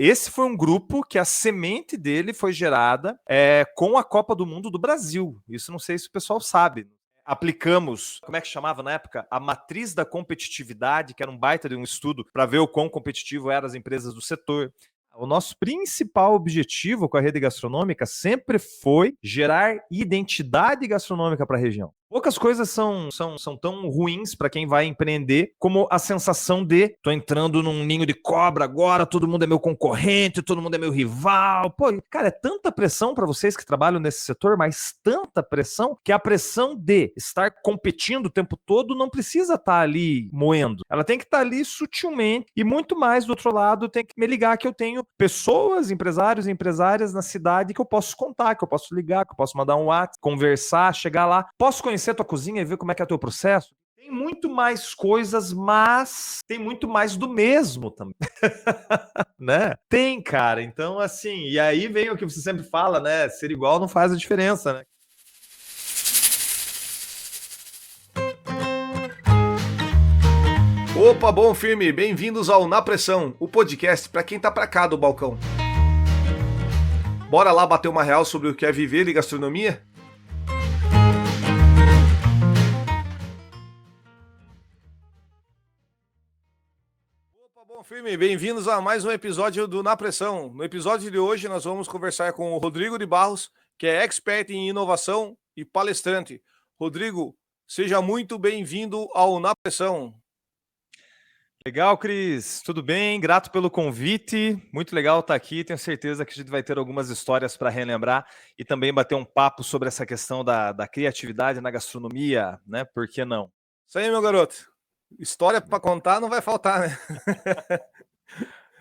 Esse foi um grupo que a semente dele foi gerada com a Copa do Mundo do Brasil. Isso não sei se o pessoal sabe. Aplicamos, como é que chamava na época? A matriz da competitividade, que era um baita de um estudo para ver o quão competitivo eram as empresas do setor. O nosso principal objetivo com a rede gastronômica sempre foi gerar identidade gastronômica para a região. Poucas coisas são tão ruins para quem vai empreender como a sensação de tô entrando num ninho de cobra agora, todo mundo é meu concorrente, todo mundo é meu rival. Pô, cara, é tanta pressão para vocês que trabalham nesse setor, mas tanta pressão que a pressão de estar competindo o tempo todo não precisa estar ali moendo. Ela tem que estar ali sutilmente e muito mais do outro lado tem que me ligar que eu tenho pessoas, empresários e empresárias na cidade que eu posso contar, que eu posso ligar, que eu posso mandar um WhatsApp, conversar, chegar lá. Posso conhecer a tua cozinha e ver como é que é o teu processo? Tem muito mais coisas, mas tem muito mais do mesmo também. Né? Tem, cara. Então, assim, e aí vem o que você sempre fala, né? Ser igual não faz a diferença, né? Opa, bom firme, bem-vindos ao Na Pressão, o podcast para quem tá pra cá do balcão. Bora lá bater uma real sobre o que é viver de gastronomia? Opa, bom firme, bem-vindos a mais um episódio do Na Pressão. No episódio de hoje nós vamos conversar com o Rodrigo de Barros, que é expert em inovação e palestrante. Rodrigo, seja muito bem-vindo ao Na Pressão. Legal, Cris. Tudo bem? Grato pelo convite. Muito legal estar aqui. Tenho certeza que a gente vai ter algumas histórias para relembrar e também bater um papo sobre essa questão da criatividade na gastronomia, né? Por que não? Isso aí, meu garoto. História para contar não vai faltar, né?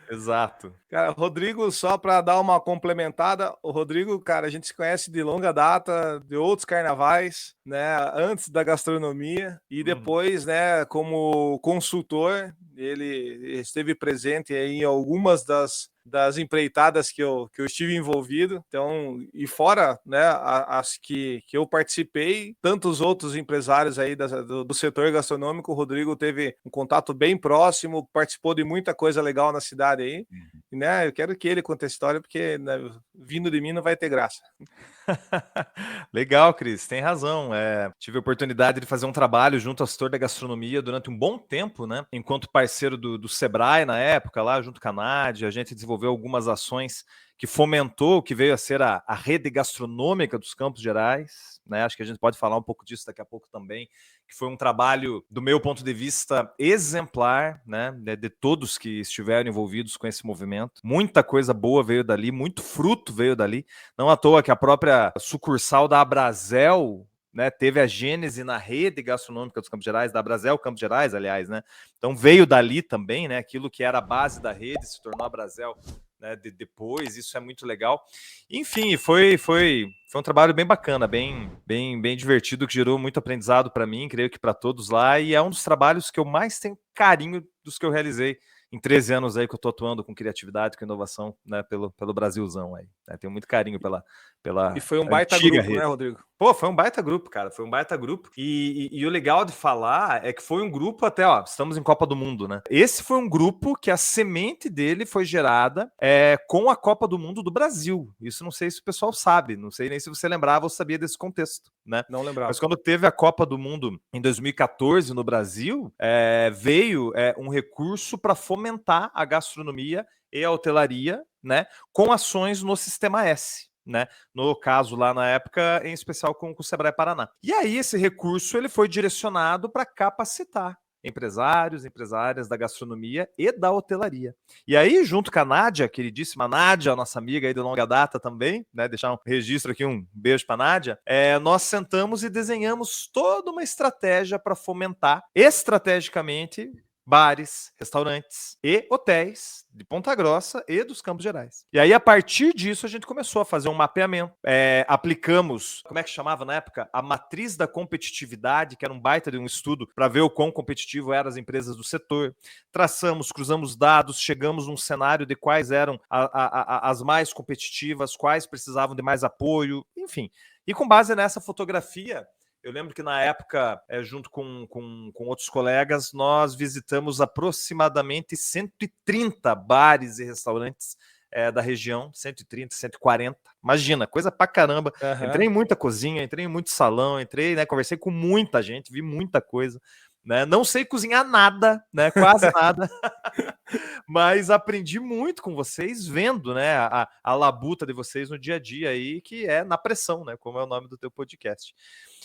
Exato. Cara, Rodrigo, só para dar uma complementada, o Rodrigo, cara, a gente se conhece de longa data, de outros carnavais, né, antes da gastronomia e depois, né, como consultor, ele esteve presente aí em algumas das empreitadas que eu estive envolvido, então, e fora, né, as que eu participei, tantos outros empresários aí do setor gastronômico, o Rodrigo teve um contato bem próximo, participou de muita coisa legal na cidade aí, né, eu quero que ele conte a história, porque, né, vindo de mim não vai ter graça. Legal, Cris, tem razão. Tive a oportunidade de fazer um trabalho junto ao setor da gastronomia durante um bom tempo, né? Enquanto parceiro do Sebrae na época, lá junto com a Nádia, a gente desenvolveu algumas ações que fomentou o que veio a ser a rede gastronômica dos Campos Gerais, né? Acho que a gente pode falar um pouco disso daqui a pouco também, que foi um trabalho, do meu ponto de vista, exemplar, né? De todos que estiveram envolvidos com esse movimento. Muita coisa boa veio dali, muito fruto veio dali. Não à toa que a própria sucursal da Abrazel, né, teve a gênese na rede gastronômica dos Campos Gerais, da Abrazel Campos Gerais, aliás, né? Então veio dali também, né? Aquilo que era a base da rede se tornou a Abrazel, né, depois, isso é muito legal. Enfim, foi um trabalho bem bacana, bem divertido, que gerou muito aprendizado para mim, creio que para todos lá, e é um dos trabalhos que eu mais tenho carinho dos que eu realizei em 13 anos aí que eu tô atuando com criatividade, com inovação, né, pelo Brasilzão aí. Né? Tenho muito carinho pela E foi um baita antiga grupo, rede. né, Rodrigo? Pô, foi um baita grupo, cara. Foi um baita grupo. E o legal de falar é que foi um grupo até, ó, estamos em Copa do Mundo, né? Esse foi um grupo que a semente dele foi gerada com a Copa do Mundo do Brasil. Isso não sei se o pessoal sabe, não sei nem se você lembrava ou sabia desse contexto, né? Não lembrava. Mas quando teve a Copa do Mundo em 2014 no Brasil, veio um recurso para fomentar a gastronomia e a hotelaria, né? Com ações no Sistema S. Né? No caso lá na época, em especial com o Sebrae Paraná. E aí esse recurso ele foi direcionado para capacitar empresários, empresárias da gastronomia e da hotelaria. E aí, junto com a Nádia, queridíssima Nádia, nossa amiga aí de longa data também, né? Deixar um registro aqui, um beijo para Nádia, nós sentamos e desenhamos toda uma estratégia para fomentar estrategicamente bares, restaurantes e hotéis de Ponta Grossa e dos Campos Gerais. E aí, a partir disso, a gente começou a fazer um mapeamento. Aplicamos, como é que chamava na época? A matriz da competitividade, que era um baita de um estudo para ver o quão competitivo eram as empresas do setor. Traçamos, cruzamos dados, chegamos num cenário de quais eram as mais competitivas, quais precisavam de mais apoio, enfim. E com base nessa fotografia, Eu lembro que na época, junto com outros colegas, nós visitamos aproximadamente 130 bares e restaurantes da região, 130, 140. Imagina, coisa pra caramba. Entrei em muita cozinha, entrei em muito salão, né, conversei com muita gente, vi muita coisa. Né? Não sei cozinhar nada, né? Quase nada, mas aprendi muito com vocês, vendo, né, a labuta de vocês no dia a dia aí, que é na pressão, né? Como é o nome do teu podcast.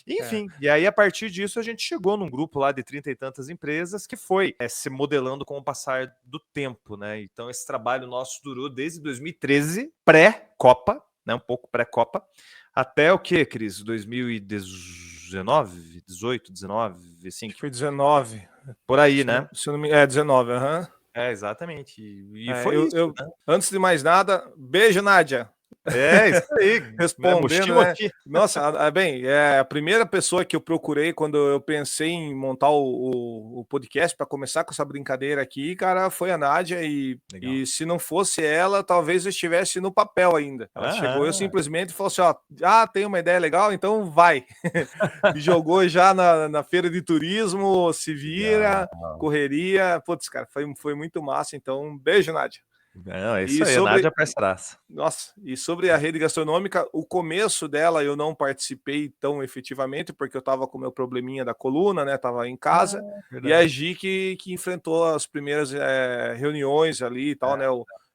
Enfim, e aí a partir disso a gente chegou num grupo lá de 30 e tantas empresas que foi se modelando com o passar do tempo, né? Então esse trabalho nosso durou desde 2013, pré-Copa, né? Um pouco pré-Copa, até o que, Cris? 2019, 18, 19, assim. Acho que foi 19. Por aí, né? Se não me... 19, aham. Exatamente. E foi isso, né? Antes de mais nada, beijo, Nádia. Isso aí. Respondendo, né? Nossa, bem, a primeira pessoa que eu procurei quando eu pensei em montar o podcast para começar com essa brincadeira aqui, cara, foi a Nádia e se não fosse ela, talvez eu estivesse no papel ainda. Ela chegou, eu simplesmente falou assim, ó, tem uma ideia legal, então vai. Me jogou já na feira de turismo, se vira, correria. Putz, cara, foi muito massa, então um beijo, Nádia. Não, é isso aí, Nádia parceiraça. Nossa, e sobre a rede gastronômica, o começo dela eu não participei tão efetivamente, porque eu tava com o meu probleminha da coluna, né? Tava em casa, e a Gi que enfrentou as primeiras reuniões ali e tal, né?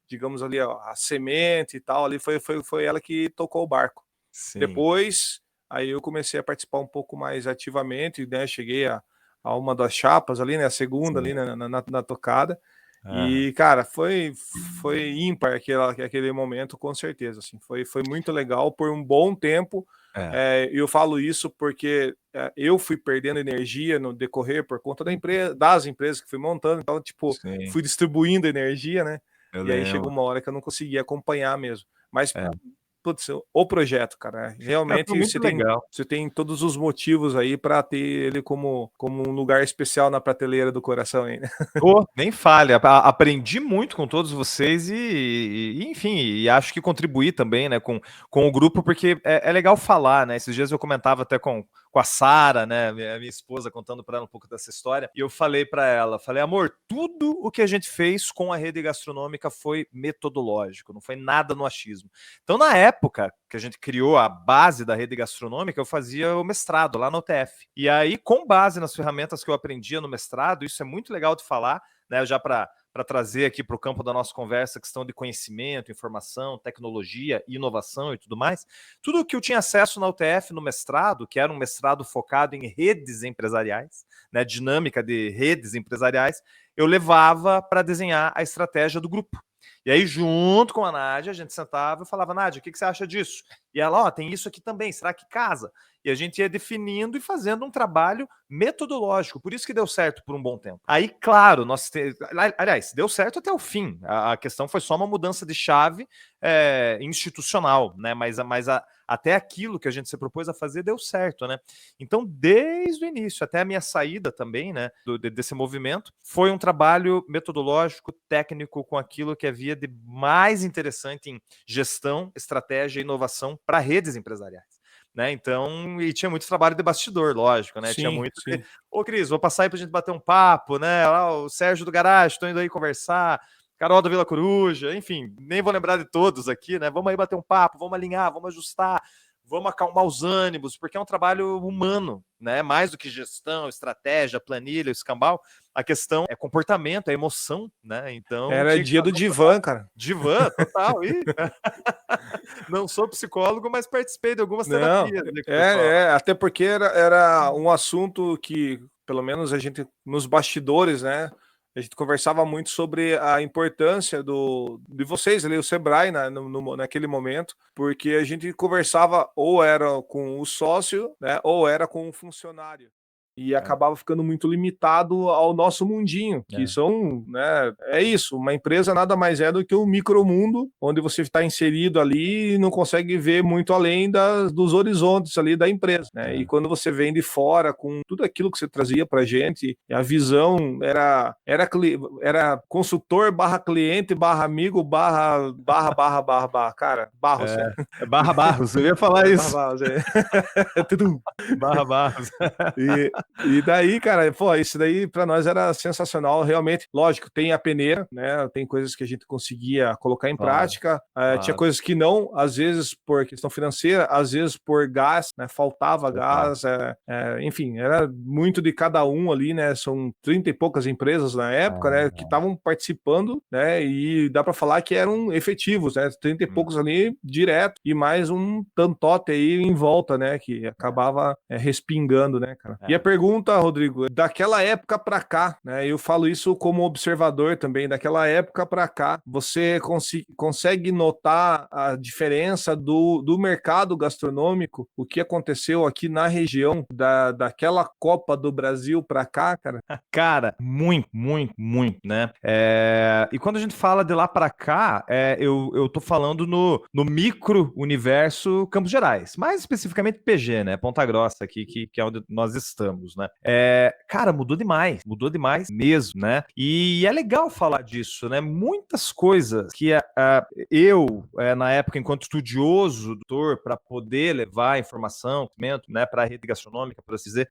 Digamos ali, a semente e tal, ali foi ela que tocou o barco. Sim. Depois, aí eu comecei a participar um pouco mais ativamente, né? Cheguei a uma das chapas ali, né? A segunda ali na tocada. E, cara, foi ímpar aquele momento, com certeza. Assim, foi muito legal por um bom tempo. Eu falo isso porque eu fui perdendo energia no decorrer por conta das empresas que fui montando. Então, tipo, fui distribuindo energia, né? Aí chegou uma hora que eu não conseguia acompanhar mesmo. Mas putz, o projeto, cara, realmente você tem todos os motivos aí para ter ele como um lugar especial na prateleira do coração aí, né? Nem falha, aprendi muito com todos vocês enfim, e acho que contribuí também, né, com o grupo, porque é legal falar, né? Esses dias eu comentava até com a Sara, né, minha esposa, contando para ela um pouco dessa história, e eu falei para ela, amor, tudo o que a gente fez com a rede gastronômica foi metodológico, não foi nada no achismo. Então, na época que a gente criou a base da rede gastronômica, eu fazia o mestrado lá na UTF. E aí, com base nas ferramentas que eu aprendia no mestrado, isso é muito legal de falar, né, já para trazer aqui para o campo da nossa conversa, questão de conhecimento, informação, tecnologia, inovação e tudo mais, tudo que eu tinha acesso na UTF no mestrado, que era um mestrado focado em redes empresariais, né, dinâmica de redes empresariais, eu levava para desenhar a estratégia do grupo. E aí, junto com a Nádia, a gente sentava e falava, Nádia, o que você acha disso? E ela, tem isso aqui também, será que casa? E a gente ia definindo e fazendo um trabalho metodológico, por isso que deu certo por um bom tempo. Aí, claro, aliás, deu certo até o fim, a questão foi só uma mudança de chave institucional, né? Mas até aquilo que a gente se propôs a fazer deu certo, né? Então, desde o início, até a minha saída também, né, desse movimento, foi um trabalho metodológico, técnico, com aquilo que havia de mais interessante em gestão, estratégia e inovação para redes empresariais. Né? Então, e tinha muito trabalho de bastidor, lógico, né? Tinha muito. Ô, Cris, vou passar aí pra gente bater um papo, né? Lá, o Sérgio do Garage, tô indo aí conversar, Carol da Vila Coruja, enfim, nem vou lembrar de todos aqui, né? Vamos aí bater um papo, vamos alinhar, vamos ajustar, vamos acalmar os ânimos, porque é um trabalho humano, né? Mais do que gestão, estratégia, planilha, escambau. A questão é comportamento, é emoção, né? Então. Era dia do divã, cara. Divã, total. Não sou psicólogo, mas participei de algumas terapias. Até porque era um assunto que, pelo menos a gente, nos bastidores, né? A gente conversava muito sobre a importância de vocês ali, o Sebrae, naquele momento, porque a gente conversava ou era com o sócio, né? Ou era com o funcionário. e acabava ficando muito limitado ao nosso mundinho, que são, né, é isso, uma empresa nada mais é do que um micromundo, onde você está inserido ali e não consegue ver muito além dos horizontes ali da empresa, né, e quando você vem de fora com tudo aquilo que você trazia pra gente, a visão era consultor barra cliente barra amigo barra, cara, Barros. Barra Barros, eu ia falar isso. Barra Barros, Tudo. Barra Barros. E daí, cara, pô, isso daí pra nós era sensacional, realmente. Lógico, tem a peneira, né? Tem coisas que a gente conseguia colocar em prática, tinha coisas que não, às vezes por questão financeira, às vezes por gás, né? Faltava gás, enfim, era muito de cada um ali, né? São 30 e poucas empresas na época, né? Que estavam participando, né? E dá pra falar que eram efetivos, né? 30 e poucos ali direto e mais um tantote aí em volta, né? Que acabava respingando, né, cara? E a pergunta, Rodrigo, daquela época pra cá, né? Eu falo isso como observador também, daquela época pra cá, você consegue notar a diferença do mercado gastronômico, o que aconteceu aqui na região daquela Copa do Brasil pra cá, cara? Cara, muito, muito, muito, né? E quando a gente fala de lá pra cá, eu tô falando no micro universo Campos Gerais, mais especificamente PG, né? Ponta Grossa aqui, que é onde nós estamos, né? Cara, mudou demais mesmo, né? E é legal falar disso, né? Muitas coisas que eu, na época, enquanto estudioso, doutor, para poder levar informação, né, para a rede gastronômica, por assim dizer,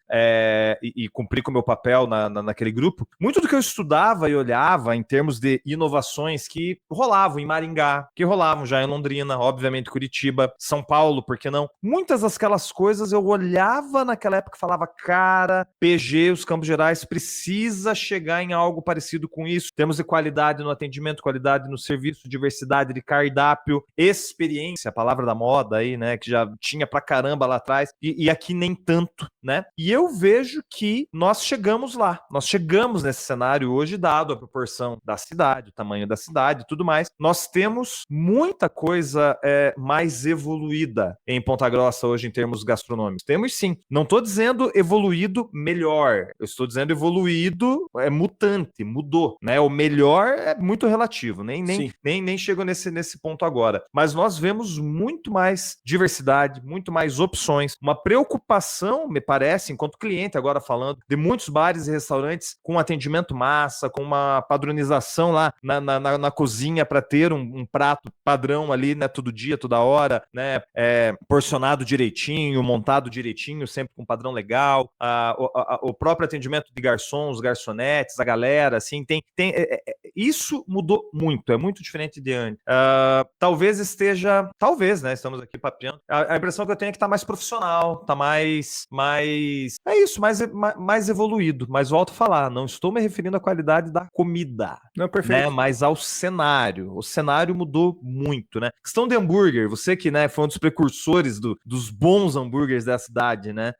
e cumprir com o meu papel naquele grupo, muito do que eu estudava e olhava em termos de inovações que rolavam em Maringá, que rolavam já em Londrina, obviamente Curitiba, São Paulo, por que não? Muitas daquelas coisas eu olhava naquela época e falava, cara, PG, os Campos Gerais, precisa chegar em algo parecido com isso. Temos de qualidade no atendimento, qualidade no serviço, diversidade de cardápio, experiência, a palavra da moda aí, né, que já tinha pra caramba lá atrás, e aqui nem tanto, né? E eu vejo que nós chegamos lá, nós chegamos nesse cenário hoje, dado a proporção da cidade, o tamanho da cidade e tudo mais, nós temos muita coisa mais evoluída em Ponta Grossa hoje em termos gastronômicos. Temos sim. Não estou dizendo evoluído melhor, eu estou dizendo evoluído mutante, mudou, né? O melhor é muito relativo, nem chego nesse ponto agora. Mas nós vemos muito mais diversidade, muito mais opções, uma preocupação, me parece, enquanto cliente agora falando, de muitos bares e restaurantes com atendimento massa, com uma padronização lá na cozinha para ter um prato padrão ali, né? Todo dia, toda hora, né? Porcionado direitinho, montado direitinho, sempre com um padrão legal, o próprio atendimento de garçons, garçonetes, a galera, assim, isso mudou muito, é muito diferente de antes. Talvez, né, estamos aqui papeando, a impressão que eu tenho é que tá mais profissional, tá mais mais evoluído, mas volto a falar, não estou me referindo à qualidade da comida, não, perfeito, né, mas ao cenário. O cenário mudou muito, né? Questão de hambúrguer, você que, né, foi um dos precursores dos bons hambúrgueres da cidade, né?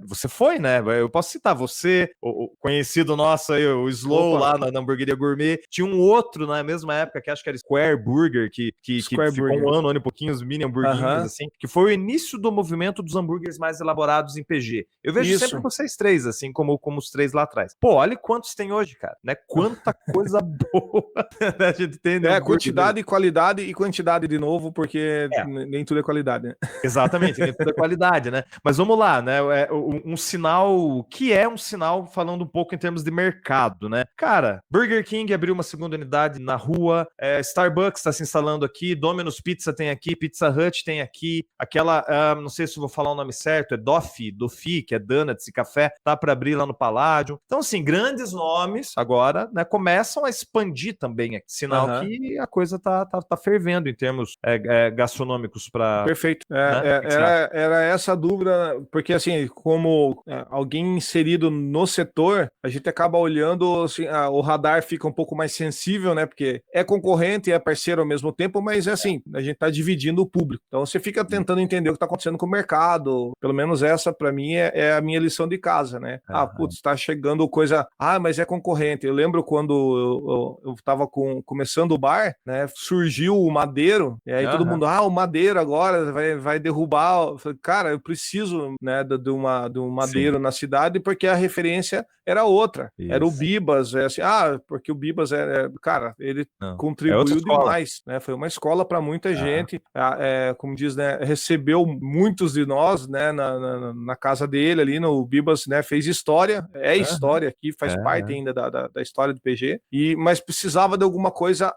Você foi, né? Eu posso citar você, o conhecido nosso aí, o Slow. Opa. Lá na hamburgueria gourmet. Tinha um outro na mesma época que acho que era Square Burger, que ficou Burger. Um ano e pouquinho, os mini hamburguinhos, assim, que foi o início do movimento dos hambúrgueres mais elaborados em PG. Eu vejo sempre vocês três, assim, como os três lá atrás. Pô, olha quantos tem hoje, cara, né? Quanta coisa boa a gente tem, né? Quantidade, qualidade e quantidade de novo, porque nem tudo é qualidade, né? Exatamente, nem tudo é qualidade, né? Mas vamos lá, né? Um sinal que é um sinal falando um pouco em termos de mercado, né? Cara, Burger King abriu uma segunda unidade na rua, Starbucks está se instalando aqui, Domino's Pizza tem aqui, Pizza Hut tem aqui, aquela, não sei se eu vou falar o nome certo, é Dofi, que é donuts e café, tá para abrir lá no Paládio. Então, assim, grandes nomes agora, né, começam a expandir também, sinal que a coisa tá fervendo em termos gastronômicos para... Perfeito. Era essa a dúvida, porque assim, como alguém inserido no setor, a gente acaba olhando assim, o radar paladar fica um pouco mais sensível, né? Porque é concorrente e é parceiro ao mesmo tempo, mas é assim, a gente tá dividindo o público. Então você fica tentando entender o que tá acontecendo com o mercado. Pelo menos essa, para mim, é a minha lição de casa, né? Putz, tá chegando coisa... mas é concorrente. Eu lembro quando eu tava começando o bar, né? Surgiu o Madeiro, e aí todo mundo, o Madeiro agora vai derrubar. Eu falei, cara, eu preciso, né, de um Madeiro na cidade, porque a referência era outra. Isso. Era o Bibas, assim, porque o Bibas cara, ele contribuiu demais, né? Foi uma escola para muita gente, como diz, né? Recebeu muitos de nós, né? Na casa dele ali, no Bibas, né? Fez história, história aqui, faz parte ainda da história do PG, mas precisava de alguma coisa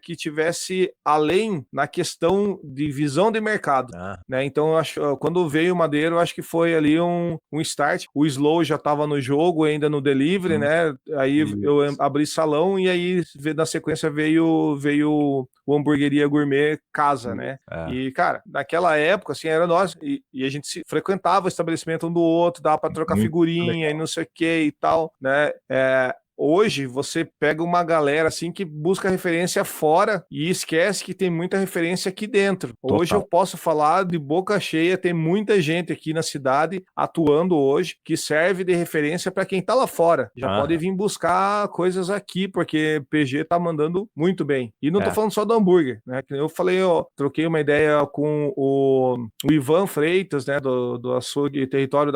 que tivesse além na questão de visão de mercado, né? Então eu acho, quando veio o Madeiro, eu acho que foi ali um start. O Slow já estava no jogo, ainda no delivery, né? Aí eu abri salão e aí na sequência veio o Hamburgueria Gourmet Casa, né? E cara, naquela época assim era nós e a gente frequentava o estabelecimento um do outro, dava para trocar figurinha e não sei o que e tal, né? Hoje você pega uma galera assim que busca referência fora e esquece que tem muita referência aqui dentro. Total. Hoje eu posso falar de boca cheia, tem muita gente aqui na cidade atuando hoje que serve de referência para quem tá lá fora. Já pode vir buscar coisas aqui, porque PG tá mandando muito bem. E não tô falando só do hambúrguer, né? Que eu falei, troquei uma ideia com o Ivan Freitas, né, do açougue território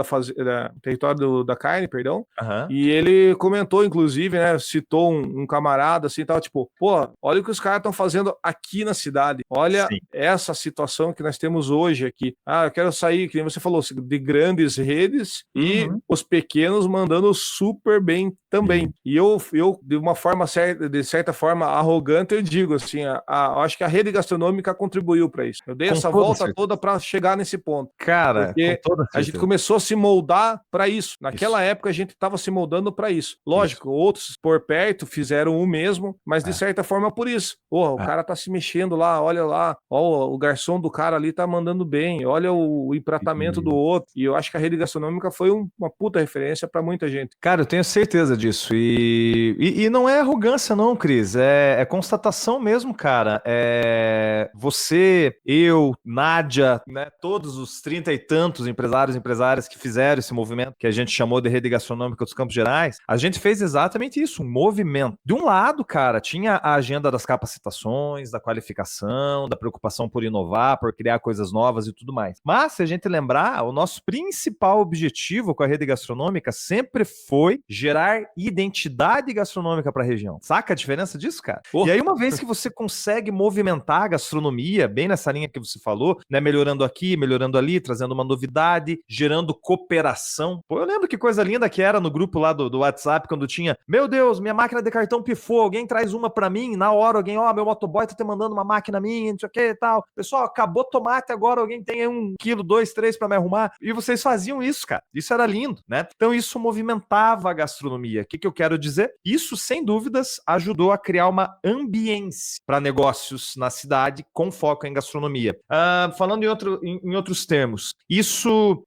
da carne, perdão. E ele comentou, inclusive, né, citou um camarada assim, tal, tipo, olha o que os caras estão fazendo aqui na cidade, olha essa situação que nós temos hoje aqui. Eu quero sair, que nem você falou, de grandes redes e os pequenos mandando super bem também. E eu de uma forma de certa forma arrogante, eu digo assim, eu acho que a rede gastronômica contribuiu para isso. Eu dei essa volta toda para chegar nesse ponto. Cara, porque a gente começou a se moldar para isso. Naquela época a gente estava se moldando para isso. Lógico, outros por perto fizeram o mesmo, mas de certa forma por isso. O cara tá se mexendo lá, olha lá, o garçom do cara ali tá mandando bem, olha o empratamento do outro. E eu acho que a rede gastronômica foi uma puta referência para muita gente. Cara, eu tenho certeza disso. E não é arrogância não, Cris, é constatação mesmo, cara. Você, eu, Nádia, né, todos os 30 e tantos empresários e empresárias que fizeram esse movimento que a gente chamou de rede gastronômica dos Campos Gerais, a gente fez exatamente isso, um movimento. De um lado, cara, tinha a agenda das capacitações, da qualificação, da preocupação por inovar, por criar coisas novas e tudo mais. Mas, se a gente lembrar, o nosso principal objetivo com a rede gastronômica sempre foi gerar identidade gastronômica para a região. Saca a diferença disso, cara? E aí, uma vez que você consegue movimentar a gastronomia, bem nessa linha que você falou, né, melhorando aqui, melhorando ali, trazendo uma novidade, gerando cooperação. Eu lembro que coisa linda que era no grupo lá do WhatsApp, quando tinha, meu Deus, minha máquina de cartão pifou, alguém traz uma pra mim, na hora alguém, meu motoboy tá te mandando uma máquina minha, não sei o que e tal. Pessoal, acabou tomate agora, alguém tem 1 quilo, 2, 3 pra me arrumar. E vocês faziam isso, cara. Isso era lindo, né? Então isso movimentava a gastronomia. O que eu quero dizer? Isso, sem dúvidas, ajudou a criar uma ambiência para negócios na cidade com foco em gastronomia. Falando em outros termos, isso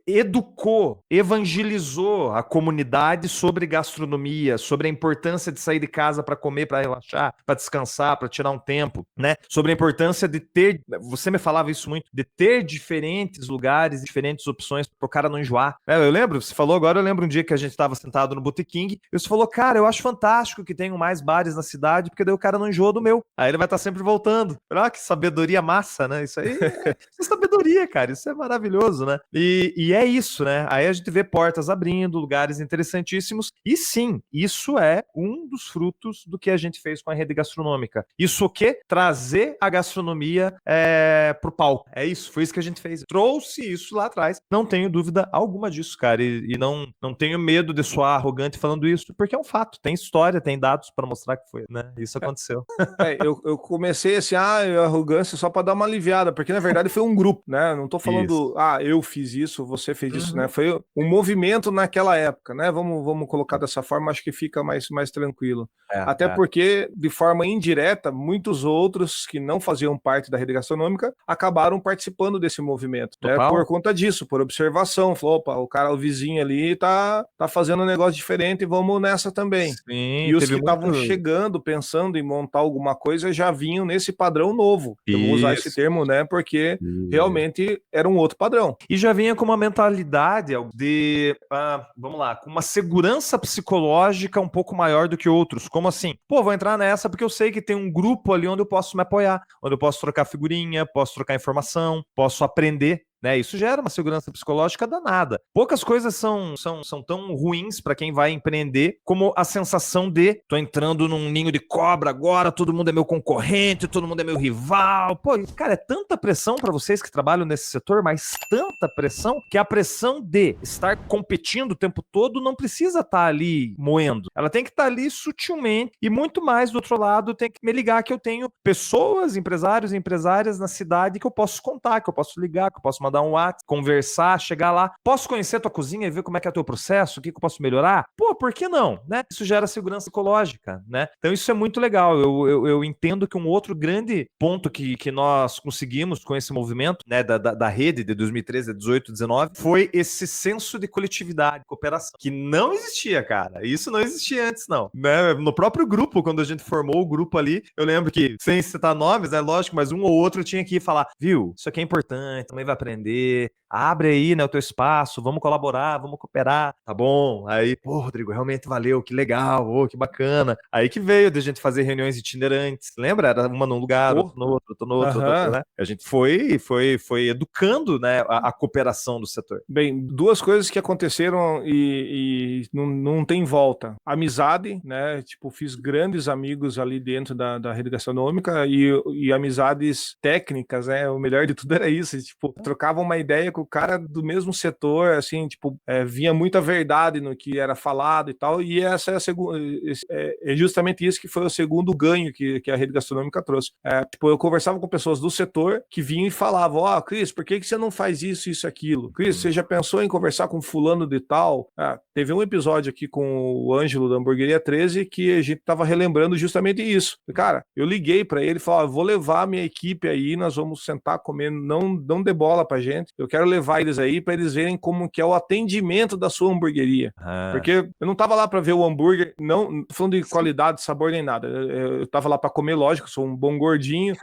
educou, evangelizou a comunidade sobre gastronomia, sobre a importância de sair de casa para comer, para relaxar, para descansar, para tirar um tempo, né? Sobre a importância de ter, você me falava isso muito, de ter diferentes lugares, diferentes opções para o cara não enjoar. Eu lembro, você falou agora, eu lembro um dia que a gente estava sentado no Boteking e você falou, cara, eu acho fantástico que tenham mais bares na cidade, porque daí o cara não enjoa do meu. Aí ele vai estar sempre voltando. Que sabedoria massa, né? Isso aí é sabedoria, cara. Isso é maravilhoso, né? E é isso, né? Aí a gente vê portas abrindo, lugares interessantíssimos. E sim, isso é um dos frutos do que a gente fez com a rede gastronômica. Isso o quê? Trazer a gastronomia pro palco. É isso, foi isso que a gente fez. Trouxe isso lá atrás. Não tenho dúvida alguma disso, cara. E não tenho medo de soar arrogante falando isso, porque é um fato. Tem história, tem dados para mostrar que foi, né? Isso aconteceu. Eu comecei assim, arrogância só para dar uma aliviada, porque na verdade foi um grupo, né? Não tô falando, eu fiz isso, você fez isso, né? Foi um movimento naquela época, né? Vamos colocar dessa forma. forma, acho que fica mais tranquilo. Até porque, de forma indireta, muitos outros que não faziam parte da rede gastronômica acabaram participando desse movimento, né? Por conta disso, por observação. Falou, opa, o vizinho ali tá fazendo um negócio diferente, vamos nessa também. Sim, e os que estavam chegando, pensando em montar alguma coisa, já vinham nesse padrão novo. Eu vou usar esse termo, né? Porque realmente era um outro padrão. E já vinha com uma mentalidade de, vamos lá, com uma segurança psicológica um pouco maior do que outros. Como assim? Pô, vou entrar nessa porque eu sei que tem um grupo ali onde eu posso me apoiar, onde eu posso trocar figurinha, posso trocar informação, posso aprender. Né, isso gera uma segurança psicológica danada. Poucas coisas são tão ruins para quem vai empreender como a sensação de tô entrando num ninho de cobra agora, todo mundo é meu concorrente, todo mundo é meu rival. Pô, cara, é tanta pressão para vocês que trabalham nesse setor, mas tanta pressão que a pressão de estar competindo o tempo todo não precisa estar ali moendo. Ela tem que estar ali sutilmente e muito mais do outro lado tem que me ligar que eu tenho pessoas, empresários e empresárias na cidade que eu posso contar, que eu posso ligar, que eu posso mandar um WhatsApp, conversar, chegar lá. Posso conhecer a tua cozinha e ver como é que é o teu processo? O que eu posso melhorar? Pô, por que não? Né? Isso gera segurança psicológica, né? Então isso é muito legal. Eu entendo que um outro grande ponto que nós conseguimos com esse movimento, né, da rede de 2013, 18, 19, foi esse senso de coletividade, cooperação, que não existia, cara. Isso não existia antes, não. Né? No próprio grupo, quando a gente formou o grupo ali, eu lembro que, sem citar nomes, né, lógico, mas um ou outro tinha que falar, viu, isso aqui é importante, também vai aprender, abre aí, né, o teu espaço, vamos colaborar, vamos cooperar, tá bom? Aí, pô, Rodrigo, realmente valeu, que legal, oh, que bacana. Aí que veio de a gente fazer reuniões itinerantes, lembra? Era uma num lugar, outro no outro, outro no outro, outro, né? A gente foi educando, né, a cooperação do setor. Bem, duas coisas que aconteceram e não tem volta. Amizade, né, tipo, fiz grandes amigos ali dentro da rede gastronômica e amizades técnicas, né, o melhor de tudo era isso, tipo, trocava uma ideia com o cara do mesmo setor, assim, tipo, vinha muita verdade no que era falado e tal, e essa é a segunda, é justamente isso que foi o segundo ganho que a rede gastronômica trouxe. Tipo, eu conversava com pessoas do setor que vinham e falavam, Cris, por que você não faz isso, aquilo? Cris, você já pensou em conversar com fulano de tal? Teve um episódio aqui com o Ângelo da Hamburgueria 13 que a gente tava relembrando justamente isso. Cara, eu liguei para ele e falei, vou levar a minha equipe aí, nós vamos sentar comendo, não dê bola pra gente, eu quero levar eles aí para eles verem como que é o atendimento da sua hamburgueria. Porque eu não tava lá para ver o hambúrguer, não falando de qualidade, sabor nem nada, eu tava lá para comer, lógico, sou um bom gordinho,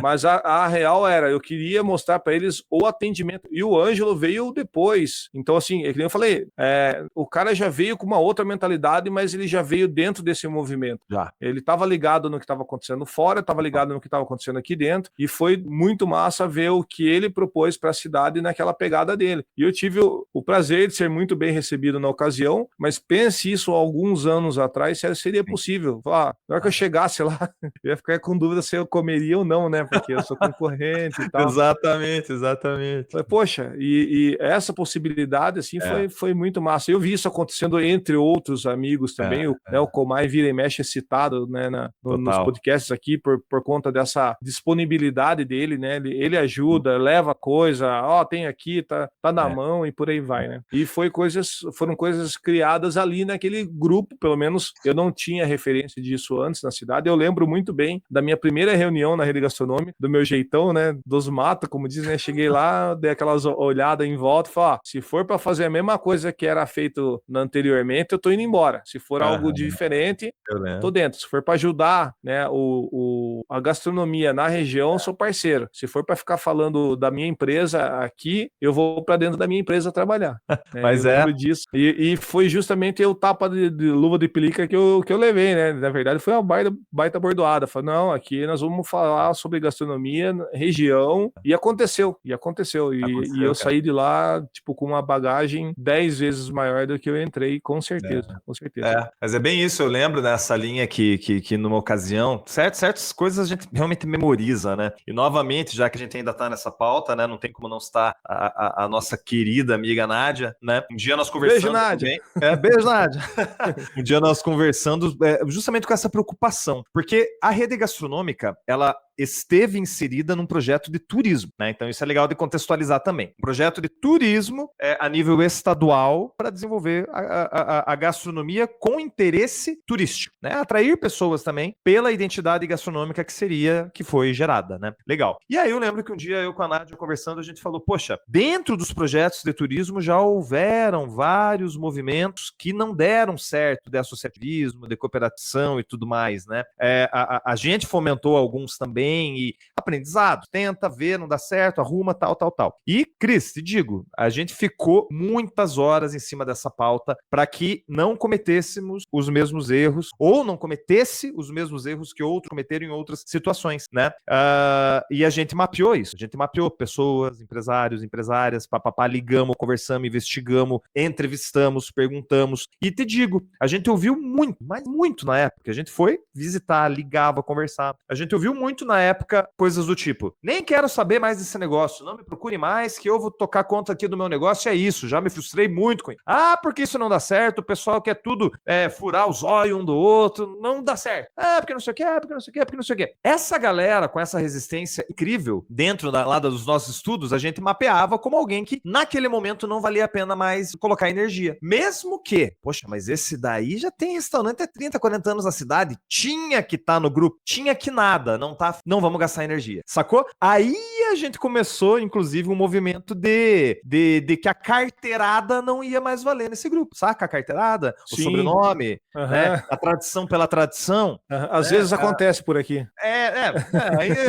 mas a real era, eu queria mostrar para eles o atendimento, e o Ângelo veio depois, então assim, é que nem eu falei, o cara já veio com uma outra mentalidade, mas ele já veio dentro desse movimento, ele tava ligado no que estava acontecendo fora, tava ligado no que estava acontecendo aqui dentro, e foi muito massa ver o que ele propôs para a cidade naquela pegada dele. E eu tive o prazer de ser muito bem recebido na ocasião, mas pense isso alguns anos atrás, seria possível. Na hora que eu chegasse lá, eu ia ficar com dúvida se eu comeria ou não, né? Porque eu sou concorrente e tal. Exatamente. Poxa, e essa possibilidade, assim, foi muito massa. Eu vi isso acontecendo entre outros amigos também. O Comai vira e mexe é citado, né, nos podcasts aqui por conta dessa disponibilidade dele, né? Ele ajuda, leva coisa, tem aqui, tá na mão e por aí vai, né? E foram coisas criadas ali naquele grupo, pelo menos eu não tinha referência disso antes na cidade. Eu lembro muito bem da minha primeira reunião na rede gastronômica, do meu jeitão, né? Dos matos, como diz, né? Cheguei lá, dei aquelas olhadas em volta e falei, se for para fazer a mesma coisa que era feito anteriormente, eu tô indo embora. Se for algo diferente, tô dentro. Se for para ajudar, né, a gastronomia na região, eu sou parceiro. Se for para ficar falando da minha empresa aqui, eu vou para dentro da minha empresa trabalhar. Mas eu lembro disso. E foi justamente o tapa de luva de pelica que eu levei, né? Na verdade, foi uma baita bordoada. Falei, não, aqui nós vamos falar sobre gastronomia, região, e aconteceu. E eu saí de lá, tipo, com uma bagagem 10 vezes maior do que eu entrei, com certeza. Com certeza. Mas é bem isso, eu lembro dessa linha que numa ocasião, certas coisas a gente realmente memoriza, né? E novamente, já que a gente ainda tá nessa pauta, né? Não tem como não citar a nossa querida amiga Nádia, né? Um dia nós conversando. Beijo, Nádia. Beijo, Nádia. Um dia nós conversando justamente com essa preocupação, porque a rede gastronômica, ela esteve inserida num projeto de turismo, né? Então isso é legal de contextualizar também. Um projeto de turismo a nível estadual para desenvolver a gastronomia com interesse turístico, né? Atrair pessoas também pela identidade gastronômica que foi gerada, né? Legal. E aí eu lembro que um dia eu com a Nádia conversando, a gente falou, poxa, dentro dos projetos de turismo já houveram vários movimentos que não deram certo de associativismo, de cooperação e tudo mais, né? A gente fomentou alguns também e aprendizado, tenta ver, não dá certo, arruma, tal. E, Cris, te digo, a gente ficou muitas horas em cima dessa pauta para que não cometêssemos os mesmos erros ou não cometesse os mesmos erros que outros cometeram em outras situações, né? E a gente mapeou isso, a gente mapeou pessoas, empresários, empresárias, ligamos, conversamos, investigamos, entrevistamos, perguntamos e te digo, a gente ouviu muito, mas muito na época, a gente foi visitar, ligava, conversava, a gente ouviu muito na época coisas do tipo, nem quero saber mais desse negócio, não me procure mais que eu vou tocar conta aqui do meu negócio, é isso, já me frustrei muito com isso. Porque isso não dá certo, o pessoal quer tudo furar os olhos um do outro, não dá certo. Porque não sei o que, porque não sei o que, porque não sei o que. Essa galera com essa resistência incrível, dentro lá dos nossos estudos, a gente mapeava como alguém que naquele momento não valia a pena mais colocar energia. Mesmo que, poxa, mas esse daí já tem restaurante há 30, 40 anos na cidade, tinha que estar no grupo, tinha que nada, não vamos gastar energia, sacou? Aí a gente começou, inclusive, um movimento de que a carteirada não ia mais valer nesse grupo, saca? A carteirada, o sobrenome, né? A tradição pela tradição. Às vezes acontece por aqui.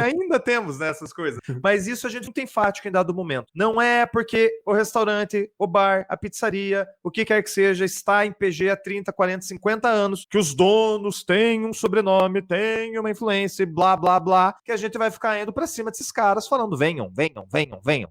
Ainda temos, né, essas coisas. Mas isso a gente não tem fático em dado momento. Não é porque o restaurante, o bar, a pizzaria, o que quer que seja, está em PG há 30, 40, 50 anos, que os donos têm um sobrenome, têm uma influência, blá, blá, blá, que a gente vai ficar indo pra cima desses caras falando, venham. A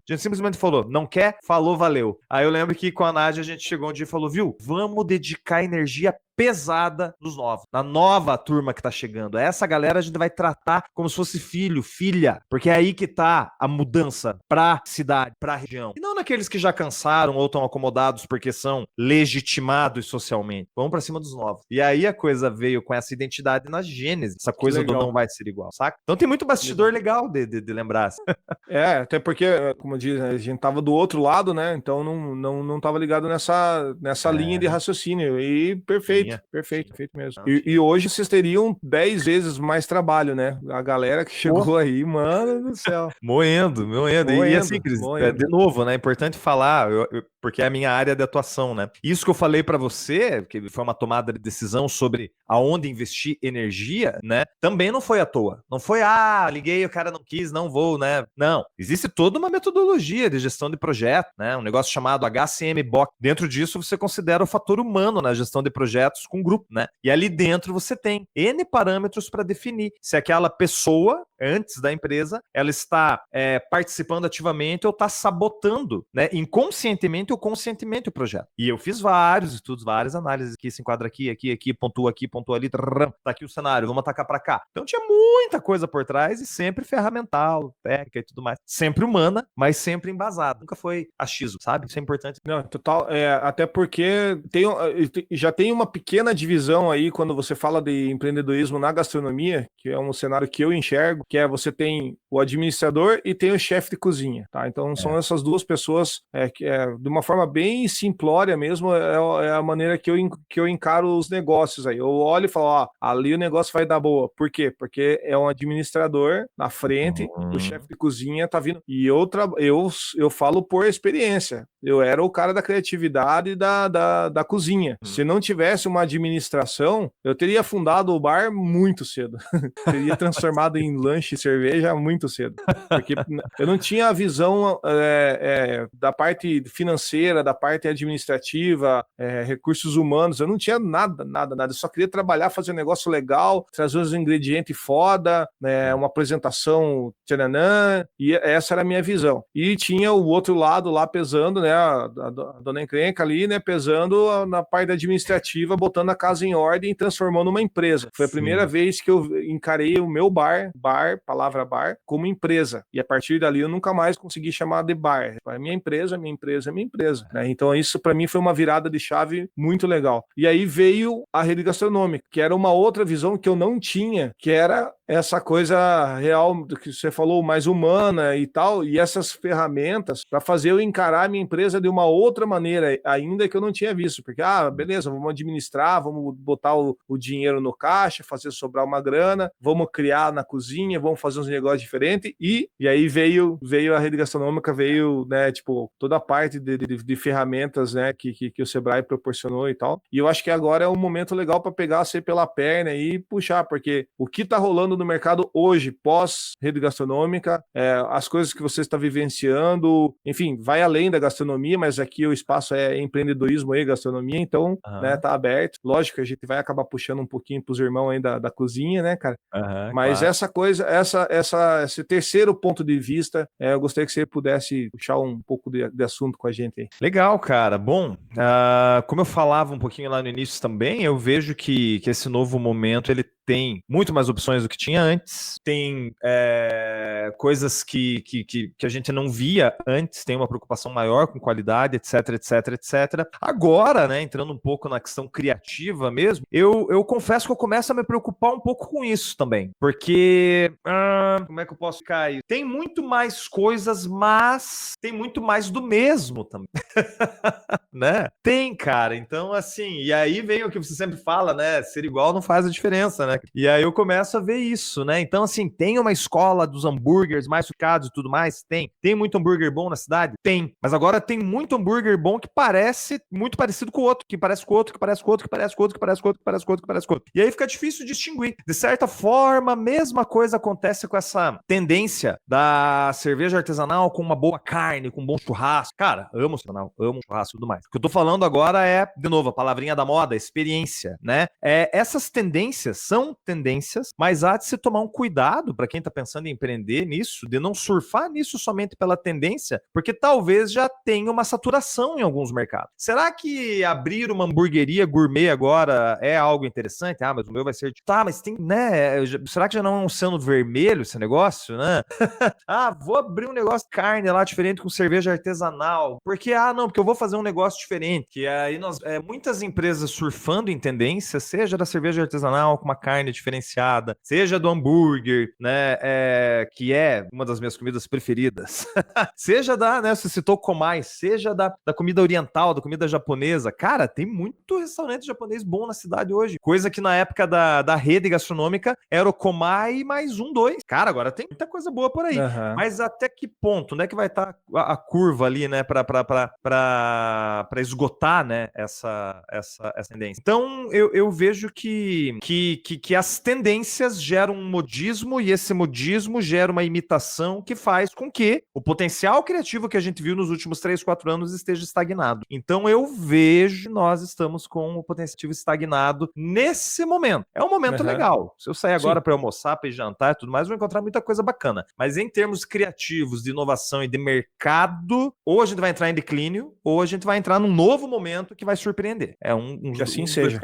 gente simplesmente falou, não quer? Falou, valeu. Aí eu lembro que com a Nádia a gente chegou um dia e falou, viu, vamos dedicar energia pesada nos novos, na nova turma que tá chegando. Essa galera a gente vai tratar como se fosse filho, filha, porque é aí que tá a mudança pra cidade, pra região. E não naqueles que já cansaram ou estão acomodados porque são legitimados socialmente. Vamos pra cima dos novos. E aí a coisa veio com essa identidade na gênese, essa coisa do não vai ser igual, saca? Então tem muito bastidor legal de lembrar. Até porque, como eu disse, a gente tava do outro lado, né? Então não tava ligado nessa linha de raciocínio. E perfeito mesmo. E hoje vocês teriam 10 vezes mais trabalho, né? A galera que chegou aí, mano do céu. Moendo. E assim, Cris, de novo, né? É importante falar, porque é a minha área de atuação, né? Isso que eu falei para você, que foi uma tomada de decisão sobre aonde investir energia, né? Também não foi à toa. Não foi, liguei, o cara não quis, não vou, né? Não. Existe toda uma metodologia de gestão de projeto, né? Um negócio chamado HCM-BOK. Dentro disso, você considera o fator humano na gestão de projetos com grupo, né? E ali dentro você tem N parâmetros para definir se aquela pessoa, antes da empresa, ela está participando ativamente ou está sabotando, né? Inconscientemente ou conscientemente o projeto. E eu fiz vários estudos, várias análises aqui, se enquadra aqui, pontua ali, tá aqui o cenário, vamos atacar para cá. Então tinha muita coisa por trás e sempre ferramental, técnica e tudo mais. Sempre humana, mas sempre embasada. Nunca foi achismo, sabe? Isso é importante. Não, total. Até porque já tem uma pequena divisão aí quando você fala de empreendedorismo na gastronomia, que é um cenário que eu enxergo, que você tem o administrador e tem o chefe de cozinha, tá? Então são essas duas pessoas de uma forma bem simplória mesmo, é a maneira que eu encaro os negócios aí. Eu olho e falo, ali o negócio vai dar boa. Por quê? Porque é um administrador na frente, o chefe de cozinha tá vindo. E eu falo por experiência. Eu era o cara da criatividade da cozinha. Se não tivesse uma administração, eu teria fundado o bar muito cedo. Teria transformado em lanche e cerveja muito cedo. Porque eu não tinha a visão da parte financeira, da parte administrativa, recursos humanos. Eu não tinha nada. Eu só queria trabalhar, fazer um negócio legal, trazer os ingredientes foda, né, uma apresentação tchananã, e essa era a minha visão. E tinha o outro lado lá pesando, né, a dona encrenca ali, né, pesando na parte administrativa, botando a casa em ordem e transformando uma empresa. Foi a primeira vez que eu encarei o meu palavra bar, como empresa. E a partir dali eu nunca mais consegui chamar de bar. É minha empresa, né? Então isso para mim foi uma virada de chave muito legal. E aí veio a rede gastronômica, que era uma outra visão que eu não tinha, que era essa coisa real do que você falou, mais humana e tal, e essas ferramentas para fazer eu encarar a minha empresa de uma outra maneira, ainda que eu não tinha visto, porque, beleza, vamos administrar, vamos botar o dinheiro no caixa, fazer sobrar uma grana, vamos criar na cozinha, vamos fazer uns negócios diferentes, e aí veio a rede gastronômica, veio, né, tipo, toda a parte de ferramentas, né, que o Sebrae proporcionou e tal, e eu acho que agora é um momento legal para pegar você pela perna e puxar, porque o que está rolando no mercado hoje, pós rede gastronômica, as coisas que você está vivenciando, enfim, vai além da gastronomia, mas aqui o espaço é empreendedorismo e gastronomia, então, né, tá aberto. Lógico que a gente vai acabar puxando um pouquinho pros irmãos aí da cozinha, né, cara? Mas claro, essa coisa, esse terceiro ponto de vista, eu gostaria que você pudesse puxar um pouco de assunto com a gente aí. Legal, cara. Bom, como eu falava um pouquinho lá no início também, eu vejo que esse novo momento, ele tem muito mais opções do que tinha antes, tem coisas que a gente não via antes, tem uma preocupação maior com qualidade, etc, etc, etc. Agora, né, entrando um pouco na questão criativa mesmo, eu confesso que eu começo a me preocupar um pouco com isso também, porque, como é que eu posso ficar aí? Tem muito mais coisas, mas tem muito mais do mesmo também. Né? Tem, cara. Então, assim, e aí vem o que você sempre fala, né? Ser igual não faz a diferença, né? E aí eu começo a ver isso, né? Então, assim, tem uma escola dos hambúrgueres mais sucados e tudo mais? Tem. Tem muito hambúrguer bom na cidade? Tem. Mas agora tem muito hambúrguer bom que parece muito parecido com o outro, que parece com o outro, que parece com o outro, que parece com o outro, que parece com o outro, que parece com o outro, que parece com o outro. E aí fica difícil distinguir. De certa forma, a mesma coisa acontece com essa tendência da cerveja artesanal com uma boa carne, com um bom churrasco. Cara, amo artesanal, amo churrasco e tudo mais. O que eu tô falando agora é, de novo, a palavrinha da moda, experiência, né? Essas tendências são tendências, mas há de se tomar um cuidado para quem tá pensando em empreender nisso, de não surfar nisso somente pela tendência, porque talvez já tenha uma saturação em alguns mercados. Será que abrir uma hamburgueria gourmet agora é algo interessante? Mas o meu vai ser... Tá, mas tem, né? Será que já não é um oceano vermelho esse negócio, né? Vou abrir um negócio de carne lá diferente com cerveja artesanal. Porque, porque eu vou fazer um negócio diferente. Que aí muitas empresas surfando em tendência, seja da cerveja artesanal com uma carne diferenciada, seja do hambúrguer, né? Que é uma das minhas comidas preferidas. Seja né? Você citou Komai, seja da comida oriental, da comida japonesa. Cara, tem muito restaurante japonês bom na cidade hoje. Coisa que na época da rede gastronômica era o Komai mais 1, 2. Cara, agora tem muita coisa boa por aí. Mas até que ponto, né, que vai estar a curva ali, né, para esgotar, né, essa tendência. Então, eu vejo que as tendências geram um modismo e esse modismo gera uma imitação que faz com que o potencial criativo que a gente viu nos últimos 3, 4 anos esteja estagnado. Então, eu vejo que nós estamos com o potencial estagnado nesse momento. É um momento legal. Se eu sair agora para almoçar, para ir jantar e tudo mais, eu vou encontrar muita coisa bacana. Mas em termos criativos, de inovação e de mercado, ou a gente vai entrar em declínio, ou a gente vai entrar num novo momento que vai surpreender. Que assim seja.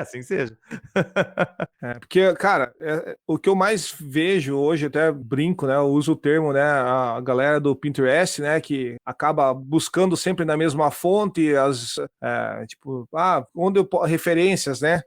Assim seja. Porque, cara, o que eu mais vejo hoje, até brinco, né? Eu uso o termo, né? A galera do Pinterest, né? Que acaba buscando sempre na mesma fonte, onde referências, né?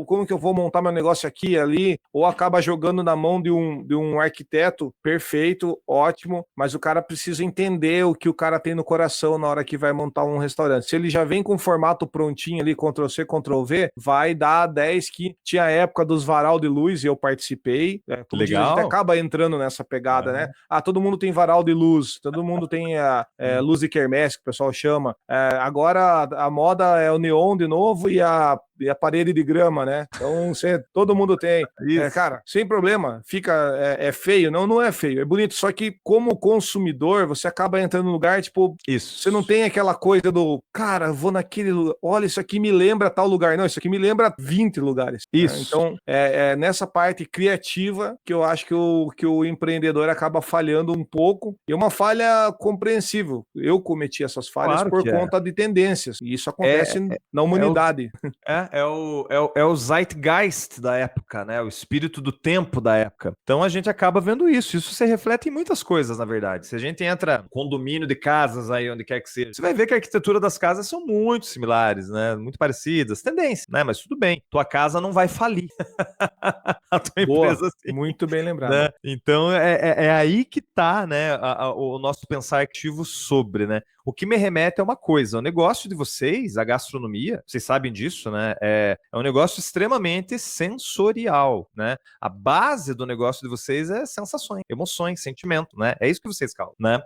Como que eu vou montar meu negócio aqui e ali? Ou acaba jogando na mão de um arquiteto perfeito, ótimo, mas o cara precisa entender o que o cara tem no coração na hora que vai montar um restaurante. Se ele já vem com o formato prontinho ali, Ctrl+C, Ctrl+V, vai dar 10 que tinha a época dos varal de luz e eu participei. Legal. A gente acaba entrando nessa pegada, né? Todo mundo tem varal de luz, todo mundo tem luz de quermesse, que o pessoal chama. Agora a moda é o neon de novo e a parede de grama, né? Então todo mundo tem. Cara, sem problema, fica feio. Não é feio, é bonito. Só que como consumidor, você acaba entrando no lugar, tipo, isso. Você não tem aquela coisa do, cara, vou naquele lugar, olha, isso aqui me lembra tal lugar. Não, isso aqui me lembra 20 lugares. Isso. Né? Então, nessa parte criativa que eu acho que o empreendedor acaba falhando um pouco. E é uma falha compreensível. Eu cometi essas falhas por conta de tendências. E isso acontece na humanidade. né? É o Zeitgeist da época, né? O espírito do tempo da época. Então a gente acaba vendo isso. Isso se reflete em muitas coisas, na verdade. Se a gente entra no condomínio de casas aí, onde quer que seja, você vai ver que a arquitetura das casas são muito similares, né? Muito parecidas, tendência, né? Mas tudo bem. Tua casa não vai falir. A tua Boa, empresa sim. muito bem lembrado. Né? Então é aí que tá, né, o nosso pensar ativo sobre, né? O que me remete é uma coisa, o negócio de vocês, a gastronomia, vocês sabem disso, né? É um negócio extremamente sensorial, né? A base do negócio de vocês é sensações, emoções, sentimento, né? É isso que vocês causam, né?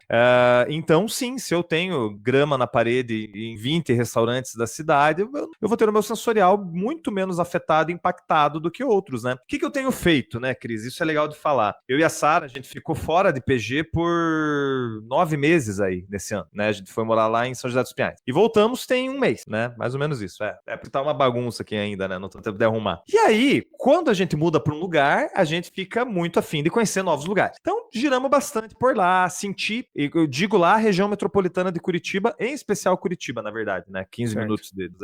Então, sim, se eu tenho grama na parede em 20 restaurantes da cidade, eu vou ter o meu sensorial muito menos afetado e impactado do que outros, né? O que eu tenho feito, né, Cris? Isso é legal de falar. Eu e a Sara, a gente ficou fora de PG por 9 meses aí nesse ano, né? A gente foi morar lá em São José dos Pinhais. E voltamos tem um mês, né? Mais ou menos isso. É porque tá uma bagunça aqui ainda, né? Não tô tempo de arrumar. E aí, quando a gente muda para um lugar, a gente fica muito afim de conhecer novos lugares. Então, giramos bastante por lá, senti, eu digo lá, a região metropolitana de Curitiba, em especial Curitiba, na verdade, né? 15 Certo. minutos deles.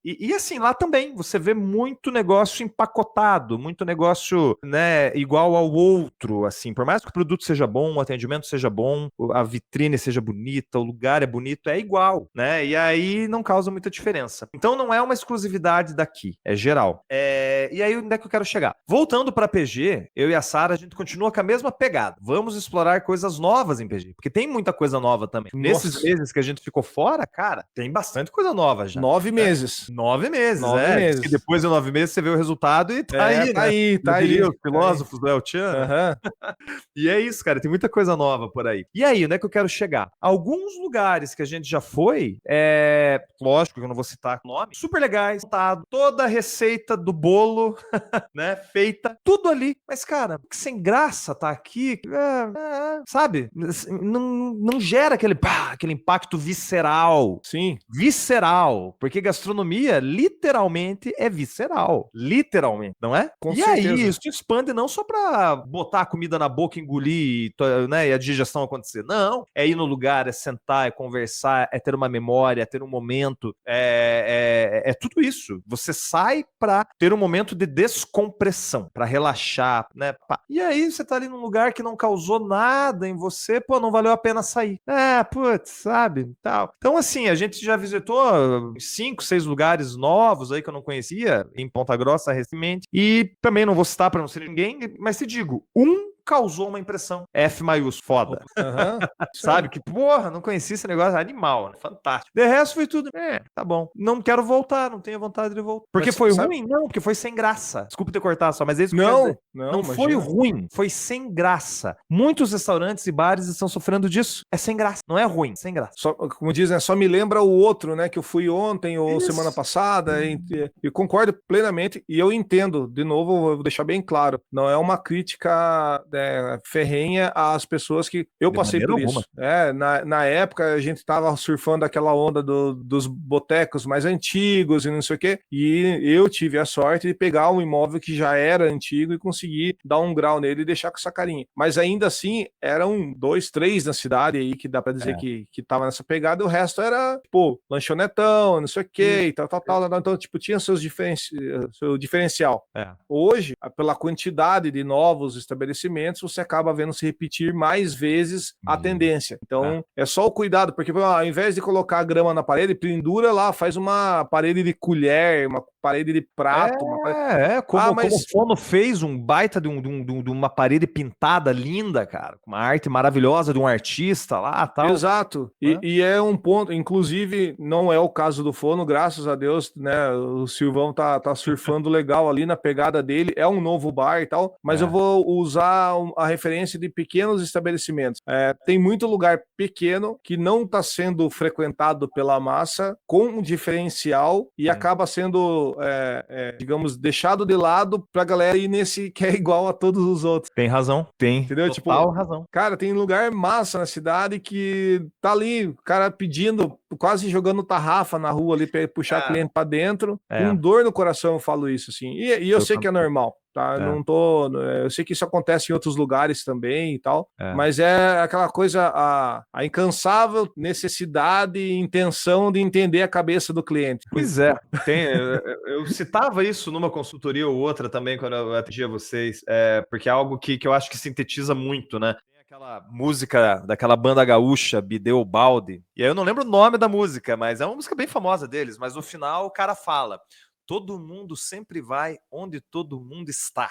E assim, lá também, você vê muito negócio empacotado, muito negócio, né, igual ao outro, assim, por mais que o produto seja bom, o atendimento seja bom, a vitrine seja bonita, o lugar é bonito, é igual, né? E aí não causa muita diferença. Então não é uma exclusividade daqui, é geral. E aí onde é que eu quero chegar? Voltando para PG, eu e a Sara, a gente continua com a mesma pegada. Vamos explorar coisas novas em PG, porque tem muita coisa nova também. Nossa. Nesses meses que a gente ficou fora, cara, tem bastante coisa nova já. 9 meses. 9 meses, 9 meses. Que depois de 9 meses você vê o resultado e tá aí, tá né? aí, tá Eu diria aí. os filósofos do El Chan. Uhum. E é isso, cara, tem muita coisa nova por aí. E aí, onde é que eu quero chegar? Alguns lugares que a gente já foi, lógico que eu não vou citar o nome, super legais, tá toda a receita do bolo, né, feita, tudo ali. Mas, cara, que sem graça tá aqui, sabe? Não gera aquele impacto visceral. Sim. Visceral, porque gastronomia literalmente é visceral, literalmente, não é? Com e certeza. aí isso expande não só pra botar a comida na boca, engolir, né, e a digestão acontecer, não, é ir no lugar, é sentar, é conversar, é ter uma memória, é ter um momento, é tudo isso. Você sai pra ter um momento de descompressão, pra relaxar, né? Pá. E aí você tá ali num lugar que não causou nada em você, pô, não valeu a pena sair. Putz, sabe, tal. Então assim, a gente já visitou 5, 6 lugares novos aí que eu não conhecia, em Ponta Grossa recentemente, e também não vou citar para não ser ninguém, mas te digo, causou uma impressão. F maiúsculo, foda. Uhum. Sabe? Que, porra, não conhecia esse negócio, animal, né? Fantástico. De resto foi tudo, tá bom. Não quero voltar, não tenho vontade de voltar. Porque Mas foi sabe- ruim? Não, porque foi sem graça. Desculpa ter cortado só, mas é isso que eu quero dizer. Não foi imagina. ruim, foi sem graça. Muitos restaurantes e bares estão sofrendo disso. É sem graça, não é ruim, sem graça. Só, como dizem, só me lembra o outro, né? Que eu fui ontem ou Isso. semana passada. E concordo plenamente. E eu entendo, de novo, eu vou deixar bem claro. Não é uma crítica ferrenha às pessoas que eu passei por isso. Na época a gente tava surfando aquela onda dos botecos mais antigos e não sei o quê. E eu tive a sorte de pegar um imóvel que já era antigo e conseguir dar um grau nele e deixar com essa carinha. Mas ainda assim, eram 2, 3 na cidade aí que dá pra dizer que tava nessa pegada. O resto era, tipo, lanchonetão, não sei o quê, e tal. Então, tipo, tinha seu diferencial. Hoje, pela quantidade de novos estabelecimentos, você acaba vendo se repetir mais vezes a tendência. Então, é só o cuidado, porque ao invés de colocar a grama na parede, pendura lá, faz uma parede de colher, uma parede de prato. Como o Fono fez um baita de uma parede pintada linda, cara, com uma arte maravilhosa de um artista lá, tal. Exato. E é um ponto, inclusive, não é o caso do Fono, graças a Deus, né? O Silvão tá surfando legal ali na pegada dele, é um novo bar e tal, mas eu vou usar a referência de pequenos estabelecimentos. Tem muito lugar pequeno que não está sendo frequentado pela massa com um diferencial e acaba sendo, digamos, deixado de lado pra galera ir nesse que é igual a todos os outros. Tem razão, tem. Entendeu? Total razão. Cara, tem lugar massa na cidade que tá ali, o cara pedindo, quase jogando tarrafa na rua ali pra puxar cliente pra dentro. Com dor no coração eu falo isso, assim. E eu sei que é normal. tá? Não tô, eu sei que isso acontece em outros lugares também e tal, mas é aquela coisa, a incansável necessidade e intenção de entender a cabeça do cliente. Pois é, eu citava isso numa consultoria ou outra também quando eu atendia vocês, porque é algo que eu acho que sintetiza muito, né? Tem aquela música daquela banda gaúcha, Bideu Balde, e aí eu não lembro o nome da música, mas é uma música bem famosa deles, mas no final o cara fala: todo mundo sempre vai onde todo mundo está.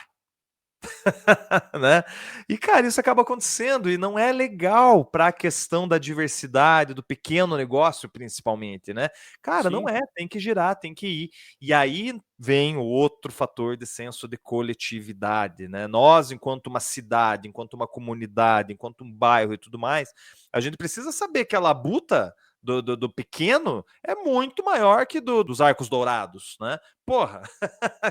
Né? E, cara, isso acaba acontecendo e não é legal para a questão da diversidade, do pequeno negócio, principalmente, né? Cara, não é, tem que girar, tem que ir. E aí vem o outro fator de senso de coletividade, né? Nós, enquanto uma cidade, enquanto uma comunidade, enquanto um bairro e tudo mais, a gente precisa saber que a labuta do pequeno é muito maior que dos arcos dourados, né? Porra,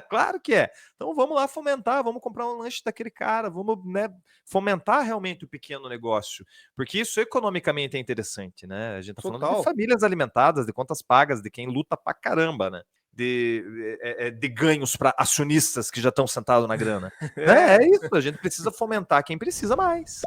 claro que é. Então vamos lá fomentar, vamos comprar um lanche daquele cara, vamos, né, fomentar realmente o pequeno negócio, porque isso economicamente é interessante, né? A gente tá falando de famílias alimentadas, de contas pagas, de quem luta pra caramba, né? De ganhos para acionistas que já estão sentados na grana. Né? É isso, a gente precisa fomentar quem precisa mais.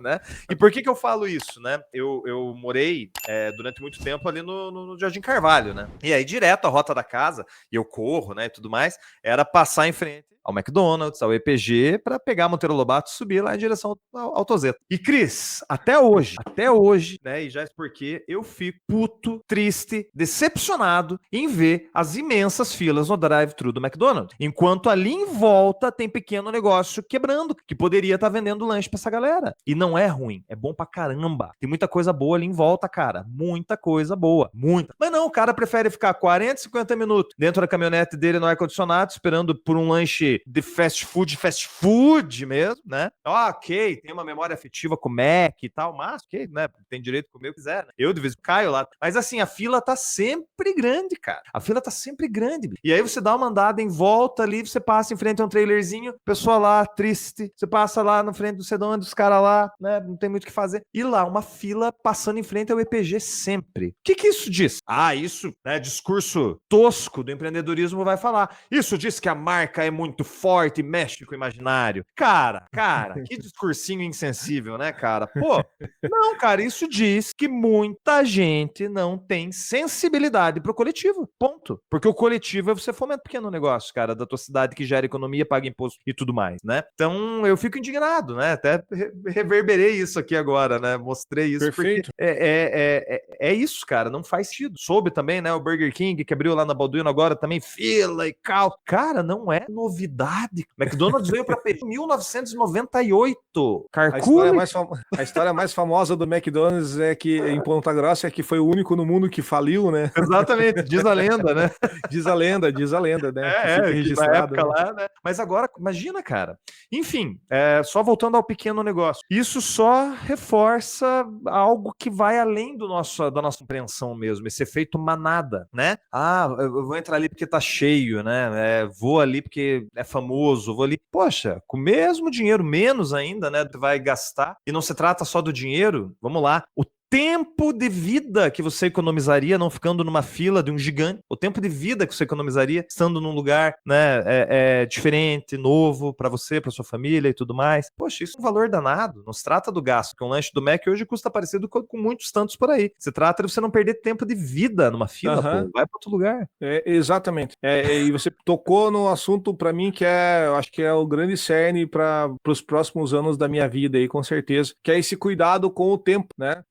Né? E por que eu falo isso? Né? Eu morei durante muito tempo ali no Jardim Carvalho, né? E aí, direto a rota da casa, e eu corro, né, e tudo mais, era passar em frente ao McDonald's, ao EPG, para pegar Monteiro Lobato e subir lá em direção ao Tozeto. E, Cris, até hoje, né, e já é porque eu fico puto, triste, decepcionado em ver as imensas filas no drive-thru do McDonald's, enquanto ali em volta tem pequeno negócio quebrando, que poderia estar vendendo lanche pra essa galera. E não é ruim, é bom pra caramba. Tem muita coisa boa ali em volta, cara. Muita coisa boa, muita. Mas não, o cara prefere ficar 40, 50 minutos dentro da caminhonete dele no ar-condicionado, esperando por um lanche de fast food mesmo, né? Ok, tem uma memória afetiva com o Mac e tal, mas ok, né? Tem direito de comer o que quiser, né? Eu de vez em quando caio lá. Mas assim, a fila tá sempre grande, cara. A fila tá sempre grande. E aí você dá uma andada em volta ali, você passa em frente a um trailerzinho, pessoa lá, triste. Você passa lá na frente do sedão dos caras lá, né? Não tem muito o que fazer. E lá, uma fila passando em frente ao EPG sempre. O que isso diz? Ah, isso, né? Discurso tosco do empreendedorismo vai falar. Isso diz que a marca é muito forte, mexe com o imaginário. Cara, que discursinho insensível, né, cara? Pô, não, cara, isso diz que muita gente não tem sensibilidade pro coletivo, ponto. Porque o coletivo é você fomenta pequeno negócio, cara, da tua cidade que gera economia, paga imposto e tudo mais, né? Então, eu fico indignado, né? Até reverberei isso aqui agora, né? Mostrei isso. Perfeito. Porque é isso, cara, não faz sentido. Soube também, né, o Burger King, que abriu lá na Balduino agora, também fila e cal. Cara, não é novidade. McDonald's veio pra em 1998. Calcule. A história mais famosa do McDonald's é que em Ponta Grossa é que foi o único no mundo que faliu, né? Exatamente, diz a lenda, né? Diz a lenda, né? Fica registrado, na época, né? Lá, né? Mas agora, imagina, cara. Enfim, só voltando ao pequeno negócio. Isso só reforça algo que vai além da nossa compreensão mesmo, esse efeito manada, né? Ah, eu vou entrar ali porque tá cheio, né? Vou ali porque é famoso, vou ali. Poxa, com o mesmo dinheiro, menos ainda, né? Tu vai gastar. E não se trata só do dinheiro. Vamos lá. O tempo de vida que você economizaria não ficando numa fila de um gigante, o tempo de vida que você economizaria estando num lugar, né, diferente, novo para você, para sua família e tudo mais. Poxa, isso é um valor danado. Não se trata do gasto, que um lanche do Mac hoje custa parecido com muitos tantos por aí. Se trata de você não perder tempo de vida numa fila, pô, vai para outro lugar. Exatamente. E você tocou no assunto para mim que eu acho que é o grande cerne para os próximos anos da minha vida aí, com certeza, que é esse cuidado com o tempo, né?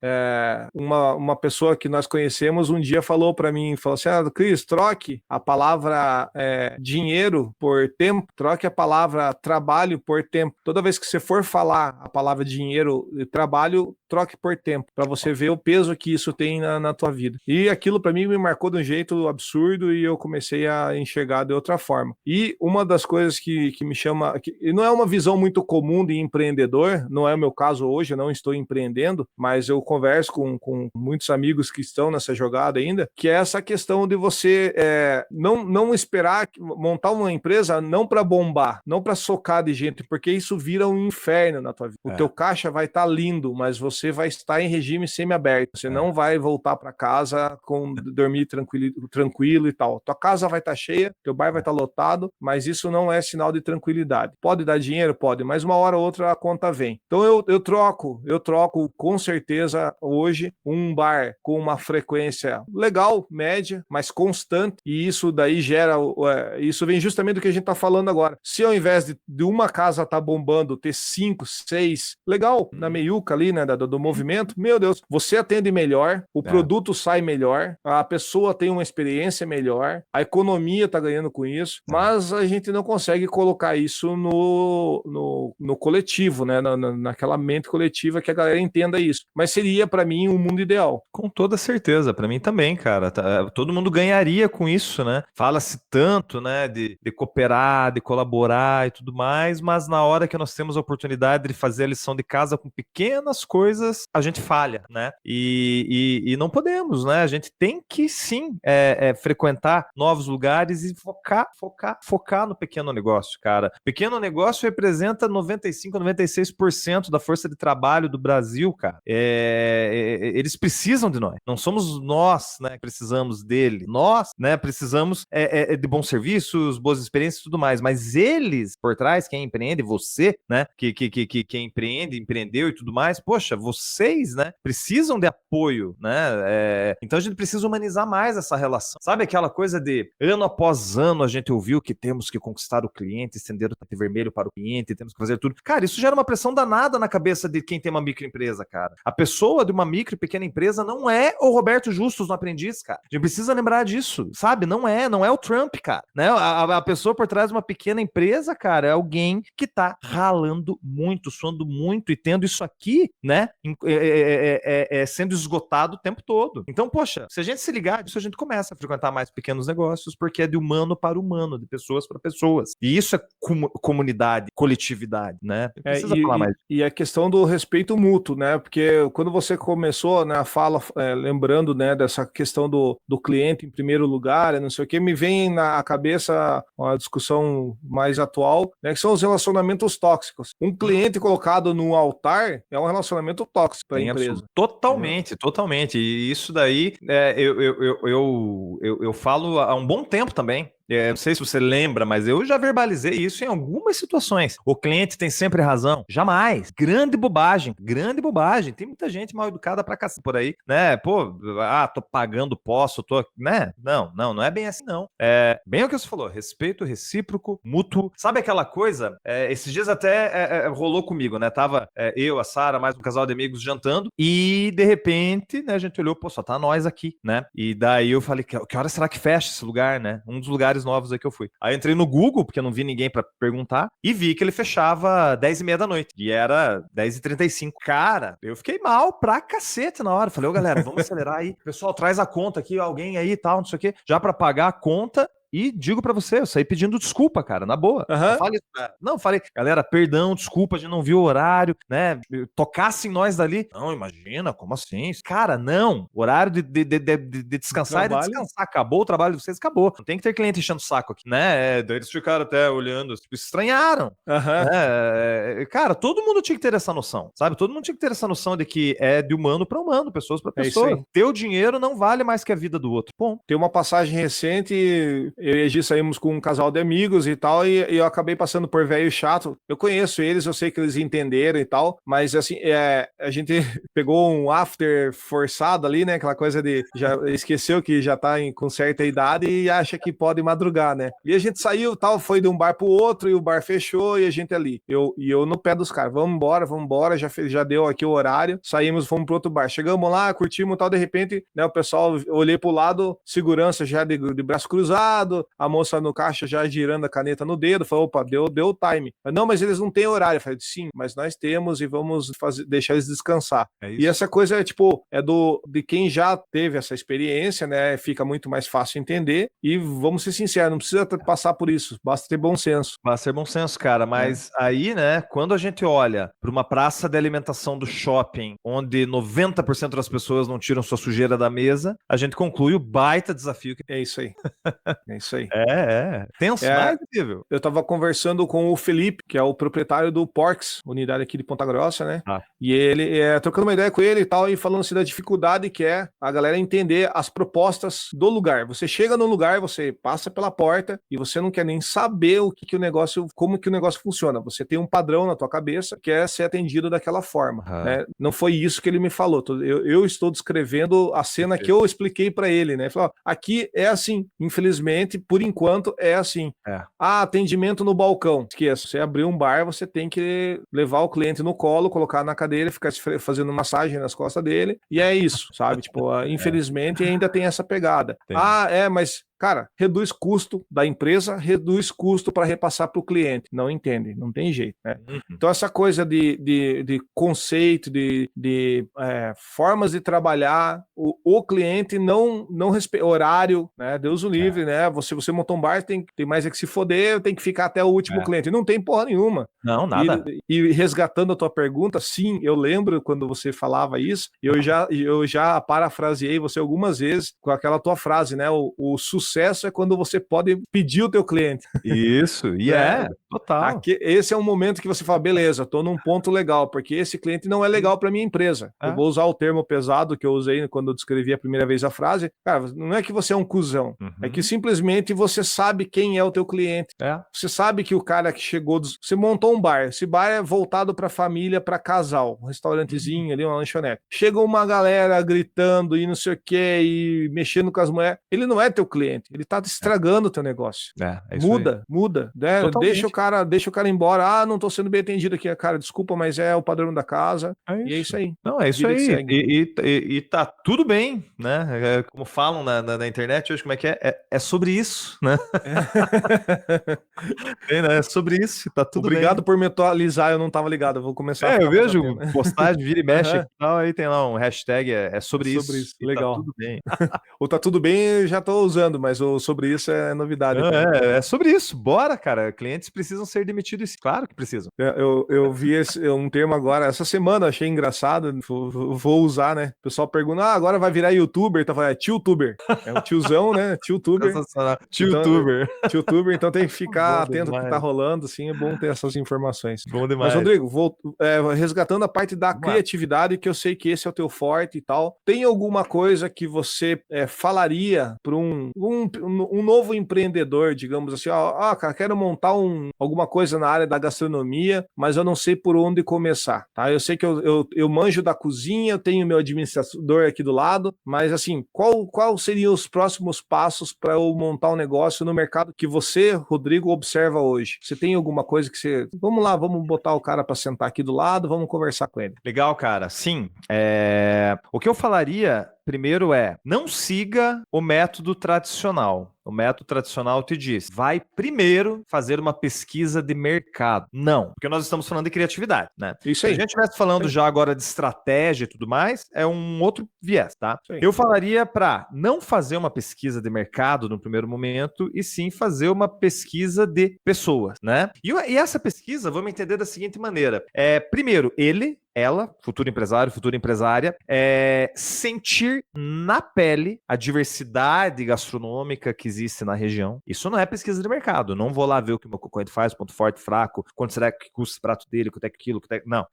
Uma pessoa que nós conhecemos um dia falou para mim, falou assim, Cris, troque a palavra dinheiro por tempo, troque a palavra trabalho por tempo. Toda vez que você for falar a palavra dinheiro e trabalho, troque por tempo, para você ver o peso que isso tem na tua vida. E aquilo para mim me marcou de um jeito absurdo e eu comecei a enxergar de outra forma. E uma das coisas que me chama, que não é uma visão muito comum de empreendedor, não é o meu caso hoje, eu não estou empreendendo, mas eu converso com muitos amigos que estão nessa jogada ainda, que é essa questão de você não esperar montar uma empresa não para bombar, não para socar de gente, porque isso vira um inferno na tua vida. O teu caixa vai estar lindo, mas você você vai estar em regime semiaberto. Você não vai voltar para casa com dormir tranquilo e tal. Tua casa vai estar cheia, teu bar vai estar lotado, mas isso não é sinal de tranquilidade. Pode dar dinheiro? Pode, mas uma hora ou outra a conta vem. Então eu troco com certeza hoje um bar com uma frequência legal, média, mas constante, e isso daí gera, isso vem justamente do que a gente tá falando agora. Se ao invés de uma casa tá bombando, ter 5, 6, legal, na meiuca ali, né, do movimento, meu Deus, você atende melhor, o produto sai melhor, a pessoa tem uma experiência melhor, a economia tá ganhando com isso, mas a gente não consegue colocar isso no coletivo, né, naquela mente coletiva que a galera entenda isso. Mas seria, para mim, um mundo ideal. Com toda certeza, para mim também, cara. Todo mundo ganharia com isso, né? Fala-se tanto, né, de cooperar, de colaborar e tudo mais, mas na hora que nós temos a oportunidade de fazer a lição de casa com pequenas coisas, a gente falha, né? E não podemos, né? A gente tem que sim frequentar novos lugares e focar no pequeno negócio, cara. Pequeno negócio representa 95, 96% da força de trabalho do Brasil, cara. Eles precisam de nós. Não somos nós, né, que precisamos dele. Nós, né, precisamos de bons serviços, boas experiências e tudo mais. Mas eles, por trás, quem empreende, você, né, que empreendeu e tudo mais, poxa, vocês, né, precisam de apoio, né? Então a gente precisa humanizar mais essa relação. Sabe aquela coisa de ano após ano a gente ouviu que temos que conquistar o cliente, estender o tapete vermelho para o cliente, temos que fazer tudo. Cara, isso gera uma pressão danada na cabeça de quem tem uma microempresa, cara. A pessoa de uma micro e pequena empresa não é o Roberto Justus no Aprendiz, cara. A gente precisa lembrar disso, sabe? Não é o Trump, cara. Né? A pessoa por trás de uma pequena empresa, cara, é alguém que tá ralando muito, suando muito e tendo isso aqui, né, sendo esgotado o tempo todo. Então, poxa, se a gente se ligar disso, a gente começa a frequentar mais pequenos negócios, porque é de humano para humano, de pessoas para pessoas. E isso é comunidade, coletividade, né? Precisa falar mais. E a questão do respeito mútuo, né? Porque quando você começou, né, a fala, lembrando, né, dessa questão do cliente em primeiro lugar, não sei o que, me vem na cabeça uma discussão mais atual, né, que são os relacionamentos tóxicos. Um cliente colocado no altar é um relacionamento tóxico para a empresa. Totalmente. E isso daí, eu falo há um bom tempo também. Não sei se você lembra, mas eu já verbalizei isso em algumas situações. O cliente tem sempre razão? Jamais. Grande bobagem. Tem muita gente mal educada pra cacete por aí, né? Pô, tô pagando, posso, né? Não é bem assim, não. É bem o que você falou, respeito recíproco, mútuo. Sabe aquela coisa? Esses dias até rolou comigo, né? Tava eu, a Sara, mais um casal de amigos jantando e, de repente, né, a gente olhou, pô, só tá nós aqui, né? E daí eu falei, que hora será que fecha esse lugar, né? Um dos lugares novos aí que eu fui. Aí eu entrei no Google, porque eu não vi ninguém pra perguntar, e vi que ele fechava 10h30 da noite. E era 10h35. Cara, eu fiquei mal pra cacete na hora. Falei, galera, vamos acelerar aí. Pessoal, traz a conta aqui, alguém aí e tal, não sei o quê. Já pra pagar a conta. E digo pra você, eu saí pedindo desculpa, cara, na boa. Falei, galera, perdão, desculpa, a gente não viu o horário, né? Tocasse em nós dali. Não, imagina, como assim? Cara, não. Horário de descansar é de descansar. Acabou o trabalho de vocês, acabou. Não tem que ter cliente enchendo o saco aqui, né? Daí eles ficaram até olhando, tipo, estranharam. Cara, todo mundo tinha que ter essa noção, sabe? Todo mundo tinha que ter essa noção de que é de humano pra humano, pessoas pra pessoa. Teu dinheiro não vale mais que a vida do outro. Bom, tem uma passagem recente. Eu e a Gi saímos com um casal de amigos e tal, e eu acabei passando por velho chato. Eu conheço eles, eu sei que eles entenderam e tal, mas assim, a gente pegou um after forçado ali, né? Aquela coisa de já esqueceu que já tá com certa idade e acha que pode madrugar, né? E a gente saiu tal, foi de um bar pro outro e o bar fechou e a gente ali. Eu no pé dos caras, vamos embora, já deu aqui o horário, saímos, fomos pro outro bar. Chegamos lá, curtimos e tal, de repente, né? O pessoal, olhei pro lado, segurança já de braço cruzado, a moça no caixa já girando a caneta no dedo, falou, opa, deu o time. Não, mas eles não têm horário. Eu falei, sim, mas nós temos e vamos deixar eles descansar. E essa coisa de quem já teve essa experiência, né, fica muito mais fácil entender e vamos ser sinceros, não precisa passar por isso, basta ter bom senso. Basta ter bom senso, cara, mas aí, né, quando a gente olha para uma praça de alimentação do shopping, onde 90% das pessoas não tiram sua sujeira da mesa, a gente conclui o baita desafio que é isso aí. isso aí. Tenso, mais incrível. Eu tava conversando com o Felipe, que é o proprietário do Porks, unidade aqui de Ponta Grossa, né? E ele, trocando uma ideia com ele e tal, e falando assim da dificuldade que é a galera entender as propostas do lugar. Você chega no lugar, você passa pela porta e você não quer nem saber como que o negócio funciona. Você tem um padrão na tua cabeça que é ser atendido daquela forma, né? Não foi isso que ele me falou. Eu estou descrevendo a cena que eu expliquei para ele, né? Ele falou, aqui é assim, infelizmente, por enquanto é assim. Atendimento no balcão. Esqueça, você abrir um bar, você tem que levar o cliente no colo, colocar na cadeira e ficar fazendo massagem nas costas dele, e é isso, sabe? Tipo, infelizmente ainda tem essa pegada. Mas cara, reduz custo da empresa, reduz custo para repassar para o cliente. Não entende, não tem jeito, né? Então, essa coisa de conceito, de formas de trabalhar, o cliente não respeita horário, né? Deus o livre, né? Você montou um bar, tem mais que se foder, tem que ficar até o último cliente. Não tem porra nenhuma. Não, nada. E resgatando a tua pergunta, sim, eu lembro quando você falava isso, eu já parafraseei você algumas vezes com aquela tua frase, né? O sucesso é quando você pode pedir o teu cliente. Isso, total. Esse é um momento que você fala, beleza, tô num ponto legal, porque esse cliente não é legal para minha empresa. Eu vou usar o termo pesado que eu usei quando eu descrevi a primeira vez a frase. Cara, não é que você é um cuzão, é que simplesmente você sabe quem é o teu cliente. Você sabe que o cara que chegou, você montou um bar, esse bar é voltado para família, para casal, um restaurantezinho ali, uma lanchonete. Chega uma galera gritando e não sei o que, e mexendo com as mulheres, ele não é teu cliente, ele tá estragando o teu negócio. Muda, né? Deixa o cara embora. Não tô sendo bem atendido aqui, cara, desculpa, mas é o padrão da casa. E é isso aí. Não, é isso aí. E tá tudo bem, né? Como falam na internet hoje, como é que é? É sobre isso, né? É sobre isso, tá tudo Obrigado bem. por me atualizar, eu não tava ligado, eu vou começar a eu vejo postagem, vira e mexe e tal, aí tem lá um hashtag, sobre isso. Legal. Tá tudo bem. Ou tá tudo bem, eu já tô usando, mas o sobre isso é novidade. É sobre isso, bora, cara. Clientes precisam ser demitidos, claro que precisam. Eu vi um termo agora, essa semana, achei engraçado, vou usar, né? O pessoal pergunta, agora vai virar youtuber, então é tiotuber. É um tiozão, né? Tiotuber. Tiotuber, então tem que ficar atento ao que tá rolando, assim, é bom ter essas informações. Bom demais. Mas, Rodrigo, resgatando a parte da criatividade, que eu sei que esse é o teu forte e tal, tem alguma coisa que você falaria para um novo empreendedor, digamos assim, cara, quero montar alguma coisa na área da gastronomia, mas eu não sei por onde começar, tá? Eu sei que eu manjo da cozinha, eu tenho meu administrador aqui do lado, mas assim, qual seriam os próximos passos para eu montar um negócio no mercado que você, Rodrigo, observa hoje? Você tem alguma coisa que você... Vamos lá, vamos botar o cara para sentar aqui do lado, vamos conversar com ele. Legal, cara. Sim. O que eu falaria primeiro não siga o método tradicional. O método tradicional te diz, vai primeiro fazer uma pesquisa de mercado. Não, porque nós estamos falando de criatividade, né? Isso aí. Se a gente estivesse falando já agora de estratégia e tudo mais, é um outro viés, tá? Eu falaria para não fazer uma pesquisa de mercado no primeiro momento, e sim fazer uma pesquisa de pessoas, né? E essa pesquisa, vamos entender da seguinte maneira. Primeiro, ela, futuro empresário, futura empresária, sentir na pele a diversidade gastronômica que existe na região. Isso não é pesquisa de mercado. Não vou lá ver o que o meu concorrente faz, ponto forte, fraco, quanto será que custa o prato dele, quanto é aquilo, não.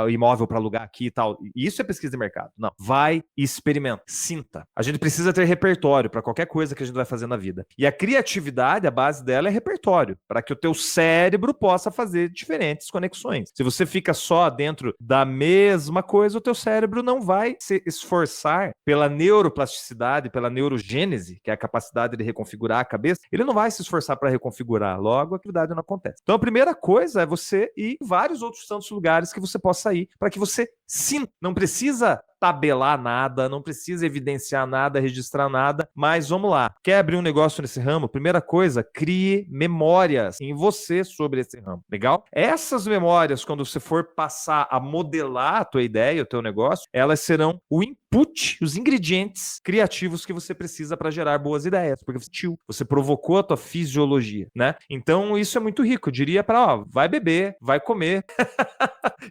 Imóvel para alugar aqui e tal. Isso é pesquisa de mercado. Não. Vai e experimenta. Sinta. A gente precisa ter repertório para qualquer coisa que a gente vai fazer na vida. E a criatividade, a base dela é repertório, para que o teu cérebro possa fazer diferentes conexões. Se você fica só dentro da mesma coisa, o teu cérebro não vai se esforçar pela neuroplasticidade, pela neurogênese, que é a capacidade de reconfigurar a cabeça, ele não vai se esforçar para reconfigurar, logo a atividade não acontece. Então a primeira coisa é você ir em vários outros tantos lugares que você possa ir, para que você sinta, não precisa tabelar nada, não precisa evidenciar nada, registrar nada, mas vamos lá. Quer abrir um negócio nesse ramo? Primeira coisa, crie memórias em você sobre esse ramo. Legal? Essas memórias, quando você for passar a modelar a tua ideia, o teu negócio, elas serão o input, os ingredientes criativos que você precisa para gerar boas ideias, porque você provocou a tua fisiologia, né? Então isso é muito rico. Eu diria para, vai beber, vai comer.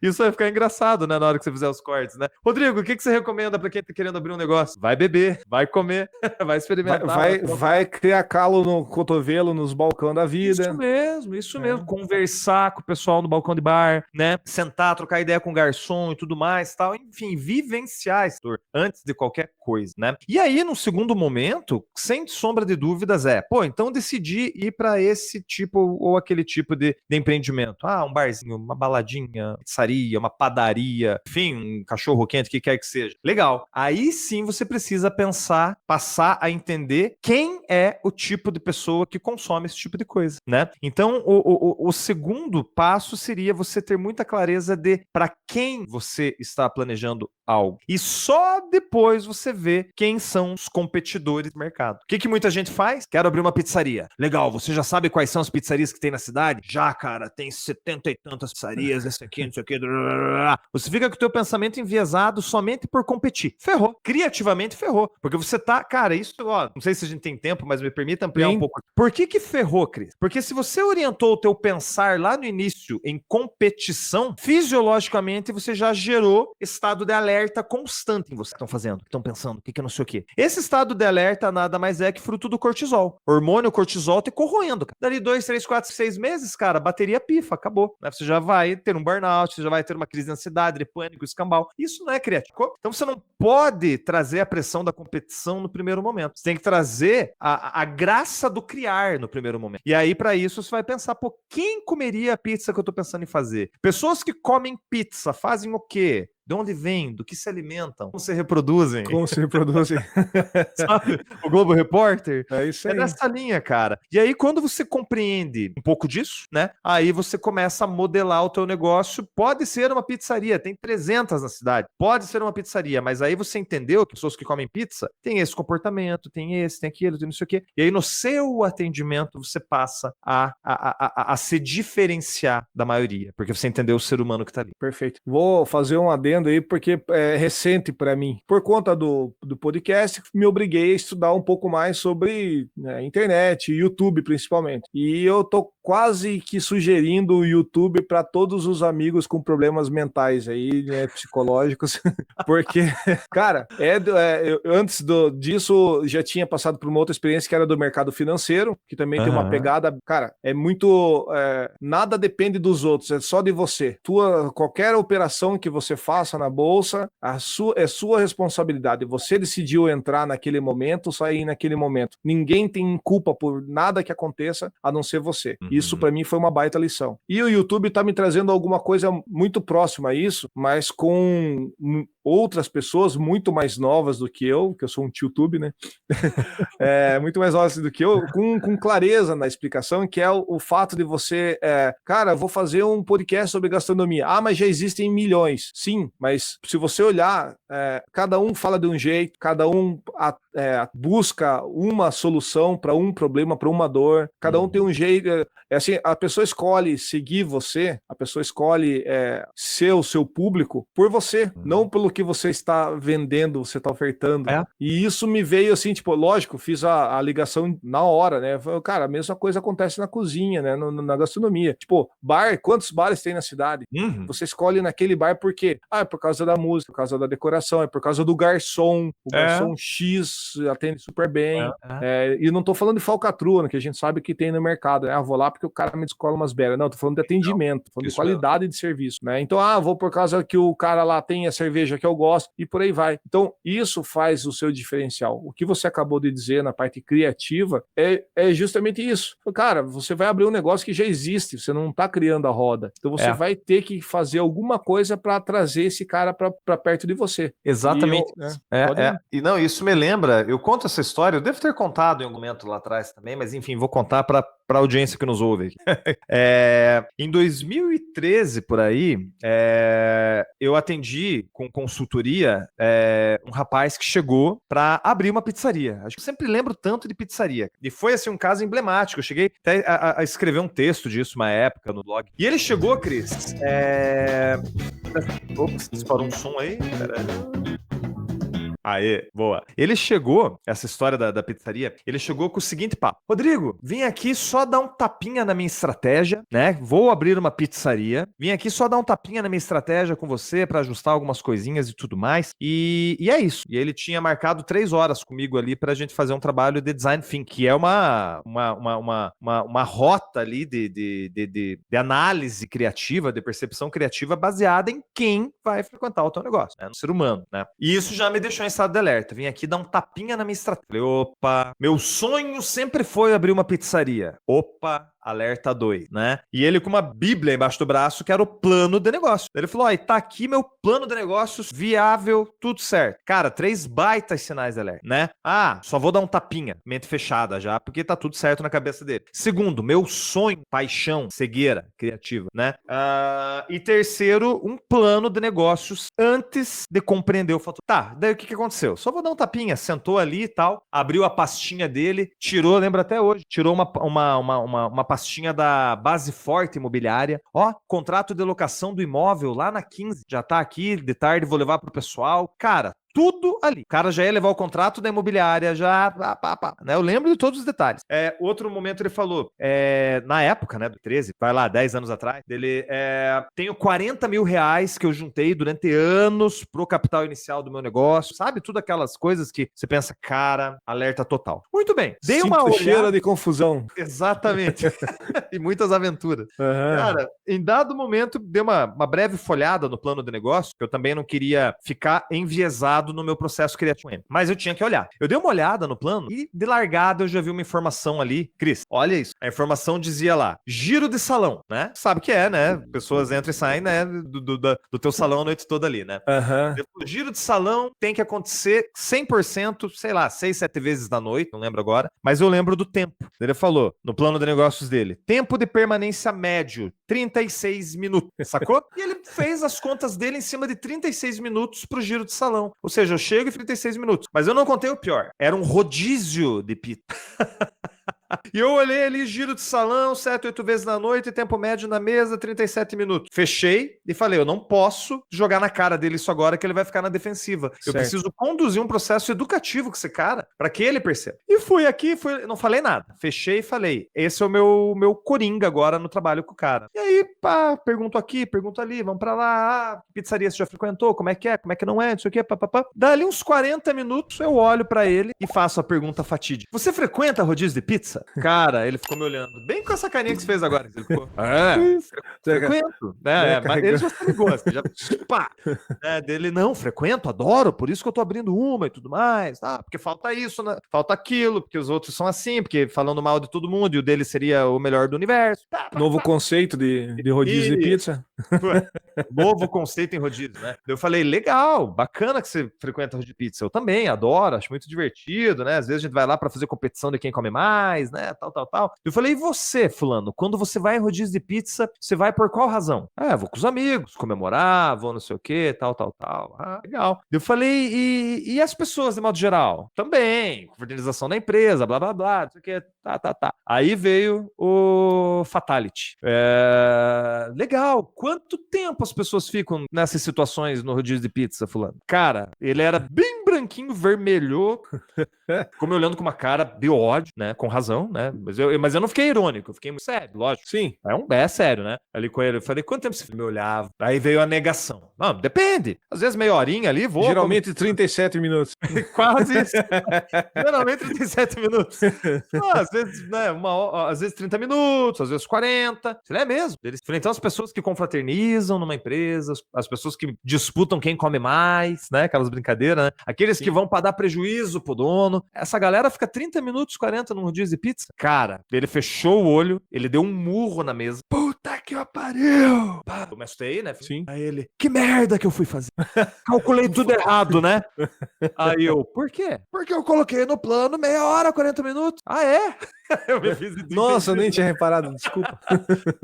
Isso vai ficar engraçado, né, na hora que você fizer os cortes, né? Rodrigo, o que você recomenda para quem tá querendo abrir um negócio? Vai beber, vai comer, vai experimentar. Vai criar calo no cotovelo, nos balcões da vida. Isso mesmo. Conversar com o pessoal no balcão de bar, né? Sentar, trocar ideia com o garçom e tudo mais, tal. Enfim, vivenciar esse setor antes de qualquer coisa, né? E aí, no segundo momento, sem sombra de dúvidas, então decidi ir para esse tipo ou aquele tipo de empreendimento. Um barzinho, uma baladinha, pizzaria, uma padaria, enfim, um cachorro quente, o que quer que seja. Legal. Aí sim você precisa passar a entender quem é o tipo de pessoa que consome esse tipo de coisa, né? Então, o segundo passo seria você ter muita clareza de para quem você está planejando algo. E só depois você vê quem são os competidores do mercado. O que muita gente faz? Quero abrir uma pizzaria. Legal, você já sabe quais são as pizzarias que tem na cidade? Já, cara, tem 70 e tantas pizzarias, esse aqui, não sei o que. Você fica com o teu pensamento enviesado somente por competir. Ferrou. Criativamente ferrou. Porque você tá, cara, isso, não sei se a gente tem tempo, mas me permita ampliar um pouco. Por que ferrou, Cris? Porque se você orientou o teu pensar lá no início em competição, fisiologicamente você já gerou estado de alerta constante em você. Estão fazendo, estão pensando, o que não sei o quê. Esse estado de alerta nada mais é que fruto do cortisol. Hormônio cortisol te corroendo, cara. Dali 2, 3, 4, 6 meses, cara, bateria pifa, acabou. Né? Você já vai ter um burnout, você já vai ter uma crise de ansiedade, de pânico, escambau. Isso não é criativo. Então você não pode trazer a pressão da competição no primeiro momento. Você tem que trazer a graça do criar no primeiro momento. E aí, para isso, você vai pensar, quem comeria a pizza que eu tô pensando em fazer? Pessoas que comem pizza fazem o quê? De onde vêm? Do que se alimentam? Como se reproduzem? Sabe? O Globo Repórter? É isso aí. É nessa linha, cara. E aí, quando você compreende um pouco disso, né? Aí você começa a modelar o teu negócio. Pode ser uma pizzaria, tem 300 na cidade. Pode ser uma pizzaria, mas aí você entendeu que pessoas que comem pizza têm esse comportamento, tem esse, tem aquilo, tem não sei o quê. E aí, no seu atendimento, você passa a se diferenciar da maioria, porque você entendeu o ser humano que tá ali. Perfeito. Vou fazer um adendo aí, porque é recente para mim. Por conta do podcast, me obriguei a estudar um pouco mais sobre internet, YouTube principalmente. E eu tô quase que sugerindo o YouTube para todos os amigos com problemas mentais aí, né, psicológicos, porque, cara, antes disso já tinha passado por uma outra experiência que era do mercado financeiro, que também tem uma pegada, cara, é muito, nada depende dos outros, é só de você. Qualquer operação que você faça na bolsa, é sua responsabilidade. Você decidiu entrar naquele momento, sair naquele momento. Ninguém tem culpa por nada que aconteça, a não ser você. Isso para mim foi uma baita lição. E o YouTube tá me trazendo alguma coisa muito próxima a isso, mas com outras pessoas muito mais novas do que eu sou um YouTube, né? Muito mais novas do que eu, com clareza na explicação, que é o fato de você, cara, vou fazer um podcast sobre gastronomia. Mas já existem milhões. Sim, mas se você olhar, cada um fala de um jeito, cada um busca uma solução para um problema, para uma dor, cada um tem um jeito. Assim, a pessoa escolhe seguir você, a pessoa escolhe ser o seu público por você, não pelo que você está vendendo, você está ofertando. E isso me veio assim, tipo, lógico, fiz a ligação na hora, né? Cara, a mesma coisa acontece na cozinha, né? Na gastronomia. Tipo, bar, quantos bares tem na cidade? Você escolhe naquele bar por quê? É por causa da música, por causa da decoração, é por causa do garçom. O garçom X atende super bem. E não tô falando de falcatrua, né, que a gente sabe que tem no mercado, né? Vou lá porque o cara me descola umas beras. Não, tô falando de atendimento, tô falando de qualidade de serviço, né? Então, vou por causa que o cara lá tem a cerveja que eu gosto e por aí vai. Então, isso faz o seu diferencial. O que você acabou de dizer na parte criativa é justamente isso. Cara, você vai abrir um negócio que já existe, você não tá criando a roda. Então, você vai ter que fazer alguma coisa para trazer esse cara para perto de você. Exatamente. E não, isso me lembra, eu conto essa história, eu devo ter contado em algum momento lá atrás também, mas enfim, vou contar para a audiência que nos ouve aqui. Em 2013, por aí, eu atendi com consultoria um rapaz que chegou para abrir uma pizzaria. Acho que eu sempre lembro tanto de pizzaria. E foi assim um caso emblemático. Eu cheguei até a escrever um texto disso uma época no blog. E ele chegou, Cris. Ops, disparou um som aí. Aê, boa. Ele chegou, essa história da pizzaria, ele chegou com o seguinte papo. Rodrigo, vim aqui só dar um tapinha na minha estratégia, né? Vou abrir uma pizzaria. Vim aqui só dar um tapinha na minha estratégia com você pra ajustar algumas coisinhas e tudo mais. E é isso. E ele tinha marcado 3 horas comigo ali pra gente fazer um trabalho de design thinking, que é uma rota ali de análise criativa, de percepção criativa baseada em quem vai frequentar o teu negócio, né? No ser humano, né? E isso já me deixou em estado de alerta. Vim aqui dar um tapinha na minha estratégia. Falei, opa, meu sonho sempre foi abrir uma pizzaria. Opa, alerta 2, né? E ele com uma bíblia embaixo do braço, que era o plano de negócio. Ele falou, ó, tá aqui meu plano de negócios, viável, tudo certo. Cara, 3 baitas sinais de alerta, né? Ah, só vou dar um tapinha, mente fechada já, porque tá tudo certo na cabeça dele. Segundo, meu sonho, paixão, cegueira criativa, né? E terceiro, um plano de negócios antes de compreender o fator. Tá, daí o que aconteceu? Só vou dar um tapinha, sentou ali e tal, abriu a pastinha dele, tirou, lembra até hoje, tirou uma pastinha da Base Forte Imobiliária. Ó, contrato de locação do imóvel lá na 15. Já tá aqui, de tarde vou levar pro pessoal. Cara, tudo ali. O cara já ia levar o contrato da imobiliária, já... né? Eu lembro de todos os detalhes. Outro momento ele falou, na época, né, do 13, vai lá, 10 anos atrás, dele, tenho 40 mil reais que eu juntei durante anos pro capital inicial do meu negócio, sabe? Tudo aquelas coisas que você pensa, cara, alerta total. Muito bem. Dei uma olhada... cheira de confusão. Exatamente. E muitas aventuras. Uhum. Cara, em dado momento, dei uma breve folhada no plano de negócio, que eu também não queria ficar enviesado no meu processo criativo. Mas eu tinha que olhar. Eu dei uma olhada no plano e, de largada, eu já vi uma informação ali. Cris, olha isso. A informação dizia lá, giro de salão, né? Sabe o que é, né? Pessoas entram e saem, né? Do teu salão a noite toda ali, né? Uhum. O giro de salão tem que acontecer 100%, sei lá, 6, 7 vezes da noite, não lembro agora, mas eu lembro do tempo. Ele falou, no plano de negócios dele, tempo de permanência médio, 36 minutos, sacou? E ele fez as contas dele em cima de 36 minutos pro giro de salão. Ou seja, eu chego em 36 minutos. Mas eu não contei o pior. Era um rodízio de pizza. E eu olhei ali, giro de salão, 7, 8 vezes na noite, tempo médio na mesa, 37 minutos. Fechei e falei, eu não posso jogar na cara dele isso agora, que ele vai ficar na defensiva. Eu preciso conduzir um processo educativo com esse cara, para que ele perceba. E fui aqui, não falei nada. Fechei e falei, esse é o meu coringa agora no trabalho com o cara. E aí, pá, pergunto aqui, pergunto ali, vamos pra lá, pizzaria você já frequentou, como é que não é, não sei o que, papapá. Dali uns 40 minutos, eu olho pra ele e faço a pergunta fatídica. Você frequenta rodízio de pizza? Cara, ele ficou me olhando, bem com essa carinha que você fez agora. Ele ficou, frequento. Mas ele já se ligou, assim, já, pá. Dele, não, frequento, adoro, por isso que eu tô abrindo uma e tudo mais, porque falta isso, né? Falta aquilo, porque os outros são assim, porque falando mal de todo mundo, e o dele seria o melhor do universo. Novo conceito de rodízio de pizza. Novo conceito em rodízio, né? Eu falei, legal, bacana que você frequenta rodízio de pizza. Eu também adoro, acho muito divertido, né? Às vezes a gente vai lá pra fazer competição de quem come mais, né? Tal. Eu falei, e você, fulano, quando você vai em rodízio de pizza, você vai por qual razão? Vou com os amigos, comemorar, vou não sei o que, tal. Legal. Eu falei, e as pessoas de modo geral? Também, organização da empresa, blá, não sei o que, tá. Aí veio o Fatality. Legal, quanto tempo as pessoas ficam nessas situações no rodízio de pizza, fulano? Cara, ele era bem branquinho, vermelho, ficou me olhando com uma cara de ódio, né? Com razão, né? Mas eu não fiquei irônico, eu fiquei muito sério, lógico. Sim. É sério, né? Ali com ele, eu falei, quanto tempo você me olhava? Aí veio a negação. Não, depende. Às vezes meia horinha ali, vou. Geralmente 37 minutos. Quase isso. Geralmente 37 minutos. Às vezes, né, às vezes 30 minutos, às vezes 40. Você não é mesmo? Então as pessoas que confraternizam numa empresa, as pessoas que disputam quem come mais, né? Aquelas brincadeiras, né? Aqueles que vão para dar prejuízo pro dono. Essa galera fica 30 minutos, 40 num rodízio de pizza. Cara, ele fechou o olho, ele deu um murro na mesa. Puta que pariu! Eu me assustei, né? Sim. Aí ele, que merda que eu fui fazer? Calculei tudo errado, né? Aí eu, por quê? Porque eu coloquei no plano meia hora, 40 minutos. Ah, é? Eu me fiz Nossa, eu nem tinha reparado, desculpa.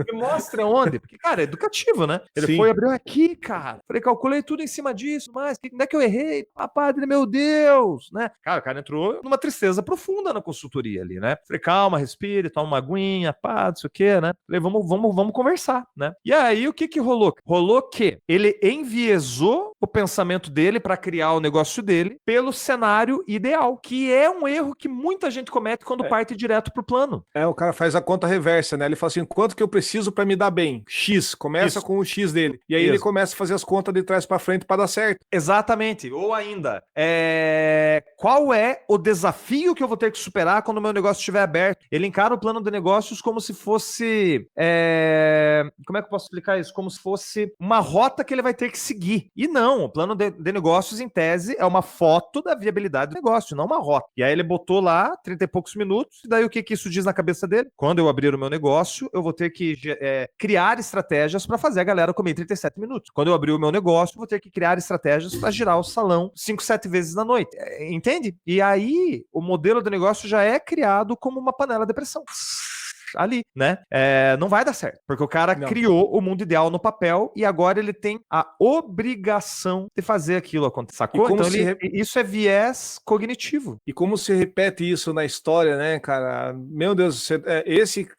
Me mostra onde? Porque, cara, é educativo, né? Ele Sim. foi abrir aqui, cara. Falei, calculei tudo em cima disso, mas onde é que eu errei? Padre, meu Deus, né? Cara, o cara entrou numa tristeza profunda na consultoria ali, né? Falei, calma, respire, toma uma aguinha, não sei o quê, né? Falei, vamos conversar, né? E aí, o que rolou? Rolou que ele enviesou o pensamento dele para criar o negócio dele pelo cenário ideal, que é um erro que muita gente comete quando parte direto pro plano. O cara faz a conta reversa, né? Ele fala assim, quanto que eu preciso para me dar bem? X, começa com o X dele. E aí ele começa a fazer as contas de trás para frente para dar certo. Exatamente. Ou ainda, qual é o desafio que eu vou ter que superar quando o meu negócio estiver aberto? Ele encara o plano de negócios como se fosse... como é que eu posso explicar isso? Como se fosse uma rota que ele vai ter que seguir. E não, o plano de negócios, em tese, é uma foto da viabilidade do negócio, não uma rota. E aí ele botou lá 30 e poucos minutos, e daí o que isso diz na cabeça dele? Quando eu abrir o meu negócio, eu vou ter que criar estratégias para fazer a galera comer 37 minutos. Quando eu abrir o meu negócio, eu vou ter que criar estratégias para girar o salão 5, 7 vezes na noite. Entende? E aí, o modelo de negócio já é criado como uma panela de pressão. Ali, né? Não vai dar certo, porque o cara criou o mundo ideal no papel e agora ele tem a obrigação de fazer aquilo acontecer, sacou? Então isso é viés cognitivo. E como se repete isso na história, né, cara? Meu Deus,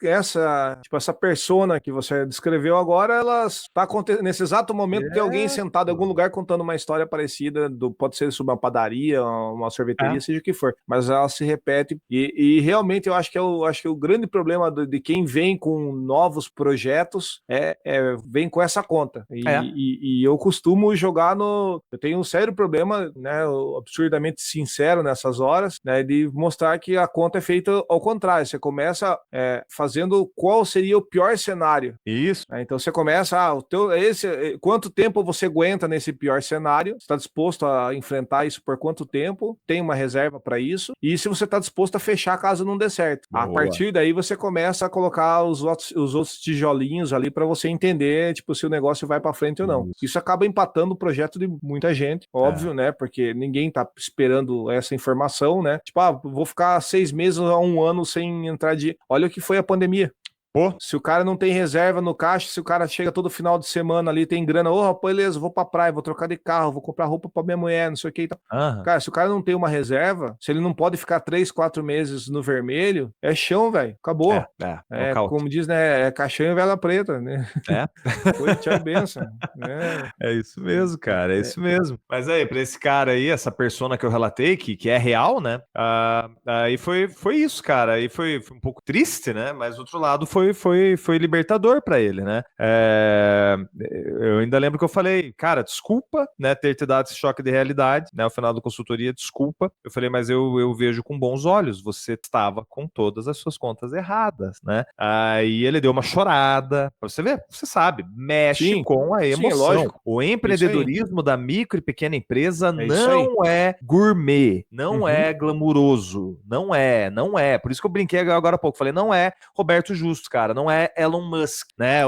essa persona que você descreveu agora, ela tá acontecendo nesse exato momento, tem alguém sentado em algum lugar contando uma história parecida, pode ser sobre uma padaria, uma sorveteria, seja o que for, mas ela se repete e realmente eu acho que o grande problema de quem vem com novos projetos vem com essa conta. E eu costumo jogar eu tenho um sério problema, né, absurdamente sincero nessas horas, né, de mostrar que a conta é feita ao contrário. Você começa fazendo qual seria o pior cenário. Isso. Então você começa, quanto tempo você aguenta nesse pior cenário? Está disposto a enfrentar isso por quanto tempo? Tem uma reserva para isso? E se você está disposto a fechar caso não dê certo. Boa. A partir daí você começa a colocar os outros tijolinhos ali para você entender, tipo, se o negócio vai para frente ou não. Isso acaba empatando o projeto de muita gente, óbvio, né? Porque ninguém tá esperando essa informação, né? Tipo, vou ficar 6 meses a 1 ano sem entrar de... Olha o que foi a pandemia. Se o cara não tem reserva no caixa, se o cara chega todo final de semana ali, tem grana, beleza, vou pra praia, vou trocar de carro, vou comprar roupa pra minha mulher, não sei o que e tal. Cara, se o cara não tem uma reserva, se ele não pode ficar 3, 4 meses no vermelho, é chão, velho, acabou. Como diz, né, é caixão e vela preta, né? Foi, tchau, benção. É isso mesmo, cara, é isso mesmo. Mas aí, pra esse cara aí, essa persona que eu relatei, que é real, né, aí foi isso, cara, aí foi um pouco triste, né, mas do outro lado foi libertador para ele, né? Eu ainda lembro que eu falei, cara, desculpa, né, ter te dado esse choque de realidade, né, ao final da consultoria, desculpa. Eu falei, mas eu vejo com bons olhos, você estava com todas as suas contas erradas, né? Aí ele deu uma chorada, pra você ver, você sabe, mexe com a emoção. O empreendedorismo da micro e pequena empresa não é gourmet, não é glamuroso, não é. Por isso que eu brinquei agora há pouco, falei, não é Roberto Justo, cara, não é Elon Musk, né?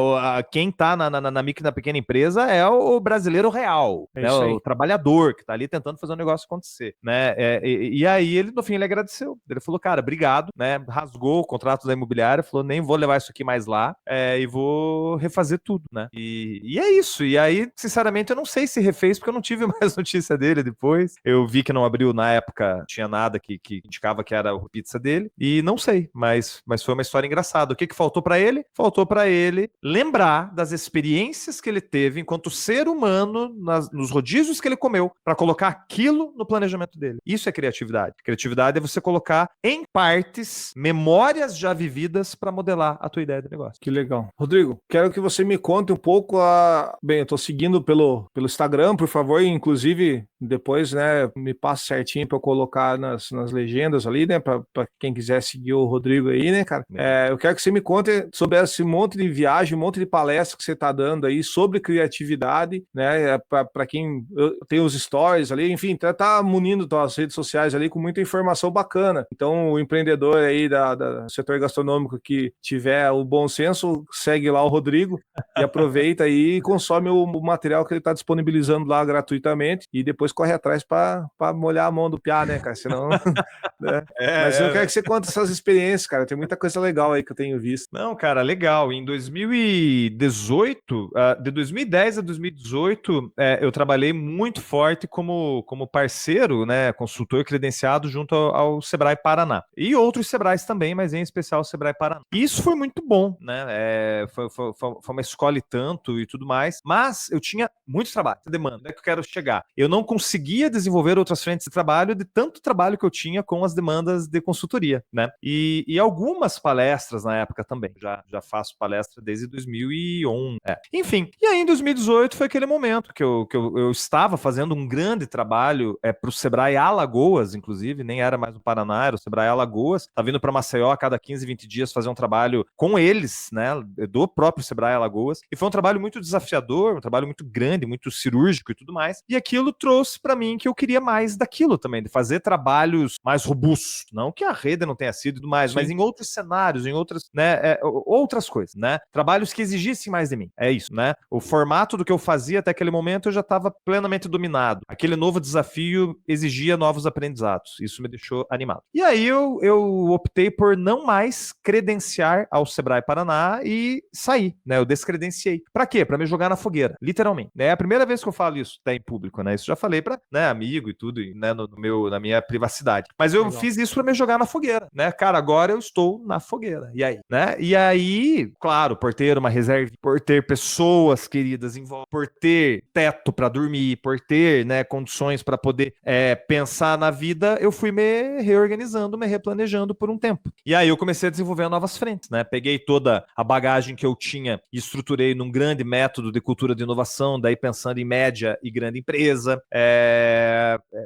Quem tá na micro e na pequena empresa é o brasileiro real, né? O trabalhador que tá ali tentando fazer o negócio acontecer, né? E aí ele, no fim, ele agradeceu. Ele falou, cara, obrigado, né? Rasgou o contrato da imobiliária, falou, nem vou levar isso aqui mais lá, e vou refazer tudo, né? E é isso. E aí, sinceramente, eu não sei se refez, porque eu não tive mais notícia dele depois. Eu vi que não abriu na época, tinha nada que indicava que era o pizza dele, e não sei, mas foi uma história engraçada. O que faltou para ele? Faltou para ele lembrar das experiências que ele teve enquanto ser humano nos rodízios que ele comeu para colocar aquilo no planejamento dele. Isso é criatividade. Criatividade é você colocar em partes memórias já vividas para modelar a tua ideia de negócio. Que legal. Rodrigo, quero que você me conte um pouco Bem, eu tô seguindo pelo Instagram, por favor, e inclusive depois, né, me passa certinho para eu colocar nas legendas ali, né, para quem quiser seguir o Rodrigo aí, né, cara. Eu quero que você me conte sobre esse monte de viagem, um monte de palestra que você tá dando aí sobre criatividade, né, para quem tem os stories ali, enfim, tá munindo as redes sociais ali com muita informação bacana. Então, o empreendedor aí do setor gastronômico que tiver o bom senso, segue lá o Rodrigo e aproveita aí e consome o material que ele tá disponibilizando lá gratuitamente e depois corre atrás para molhar a mão do piá, né, cara? Senão... né? Mas eu quero que você conte essas experiências, cara. Tem muita coisa legal aí que eu tenho visto. Não, cara, legal. Em 2018, de 2010 a 2018, eu trabalhei muito forte como parceiro, né, consultor credenciado junto ao Sebrae Paraná. E outros Sebrais também, mas em especial o Sebrae Paraná. E isso foi muito bom, né? Foi uma escola e tanto e tudo mais, mas eu tinha muito trabalho, demanda, onde é que eu quero chegar? Eu não conseguia desenvolver outras frentes de trabalho de tanto trabalho que eu tinha com as demandas de consultoria, né? E algumas palestras na época também. Já faço palestra desde 2011. Enfim, e aí em 2018 foi aquele momento que eu estava fazendo um grande trabalho para o Sebrae Alagoas, inclusive, nem era mais no Paraná, era o Sebrae Alagoas. Tá vindo para Maceió a cada 15, 20 dias fazer um trabalho com eles, né? Do próprio Sebrae Alagoas. E foi um trabalho muito desafiador, um trabalho muito grande, muito cirúrgico e tudo mais. E aquilo trouxe para mim que eu queria mais daquilo também, de fazer trabalhos mais robustos. Não que a rede não tenha sido e tudo mais, mas em outros cenários, em outras, né, outras coisas, né? Trabalhos que exigissem mais de mim. É isso, né? O formato do que eu fazia até aquele momento eu já estava plenamente dominado. Aquele novo desafio exigia novos aprendizados. Isso me deixou animado. E aí eu optei por não mais credenciar ao Sebrae Paraná e sair, né? Eu descredenciei. Pra quê? Pra me jogar na fogueira, literalmente. É a primeira vez que eu falo isso até em público, né? Isso já falei pra, né, amigo e tudo, né, na minha privacidade. Mas eu fiz isso pra me jogar na fogueira, né? Cara, agora eu estou na fogueira. E aí, né? E aí, claro, por ter uma reserva, por ter pessoas queridas em volta, por ter teto pra dormir, por ter, né, condições pra poder pensar na vida, eu fui me reorganizando, me replanejando por um tempo. E aí eu comecei a desenvolver novas frentes, né? Peguei toda a bagagem que eu tinha e estruturei num grande método de cultura de inovação, daí pensando em média e grande empresa,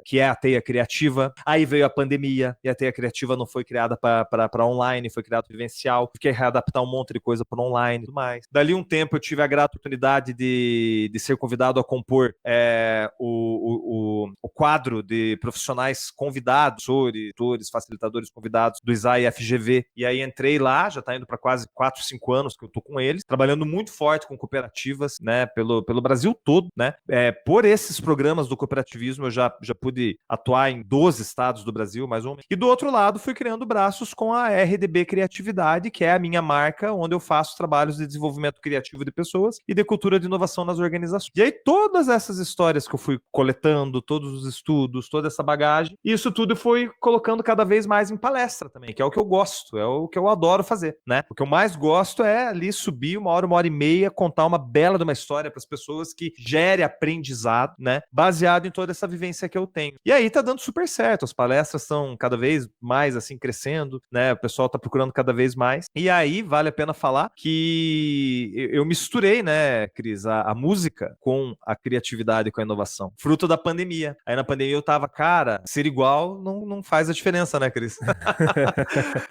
que é a Teia Criativa. Aí veio a pandemia e a Teia Criativa não foi criada para online, foi criada para vivencial. Fiquei readaptar um monte de coisa para online e tudo mais. Dali um tempo eu tive a grata oportunidade de ser convidado a compor o quadro de profissionais convidados, tutores, facilitadores convidados do ISAE FGV. E aí entrei lá, já está indo para quase 4, 5 anos que eu tô com eles, trabalhando muito forte com cooperativas, né, pelo Brasil todo, né? Por esses programas do cooperativismo eu já pude atuar em 12 estados do Brasil, mais ou menos. E do outro lado fui criando braços com a RDB Criatividade, que é a minha marca, onde eu faço trabalhos de desenvolvimento criativo de pessoas e de cultura de inovação nas organizações. E aí todas essas histórias que eu fui coletando, todos os estudos, toda essa bagagem, isso tudo eu fui colocando cada vez mais em palestra também, que é o que eu gosto, é o que eu adoro fazer, né? O que eu mais gosto é ali subir 1 hora e meia, contar uma bela de uma história para as pessoas que gere aprendizado, né? Baseado em toda essa vivência que eu tenho. E aí tá dando super certo, as palestras estão cada vez mais assim crescendo, né? O pessoal tá procurando cada vez mais. E aí vale a pena falar que eu misturei, né, Cris, a música com a criatividade e com a inovação, fruto da pandemia. Aí na pandemia eu tava, cara, ser igual não faz a diferença, né, Cris?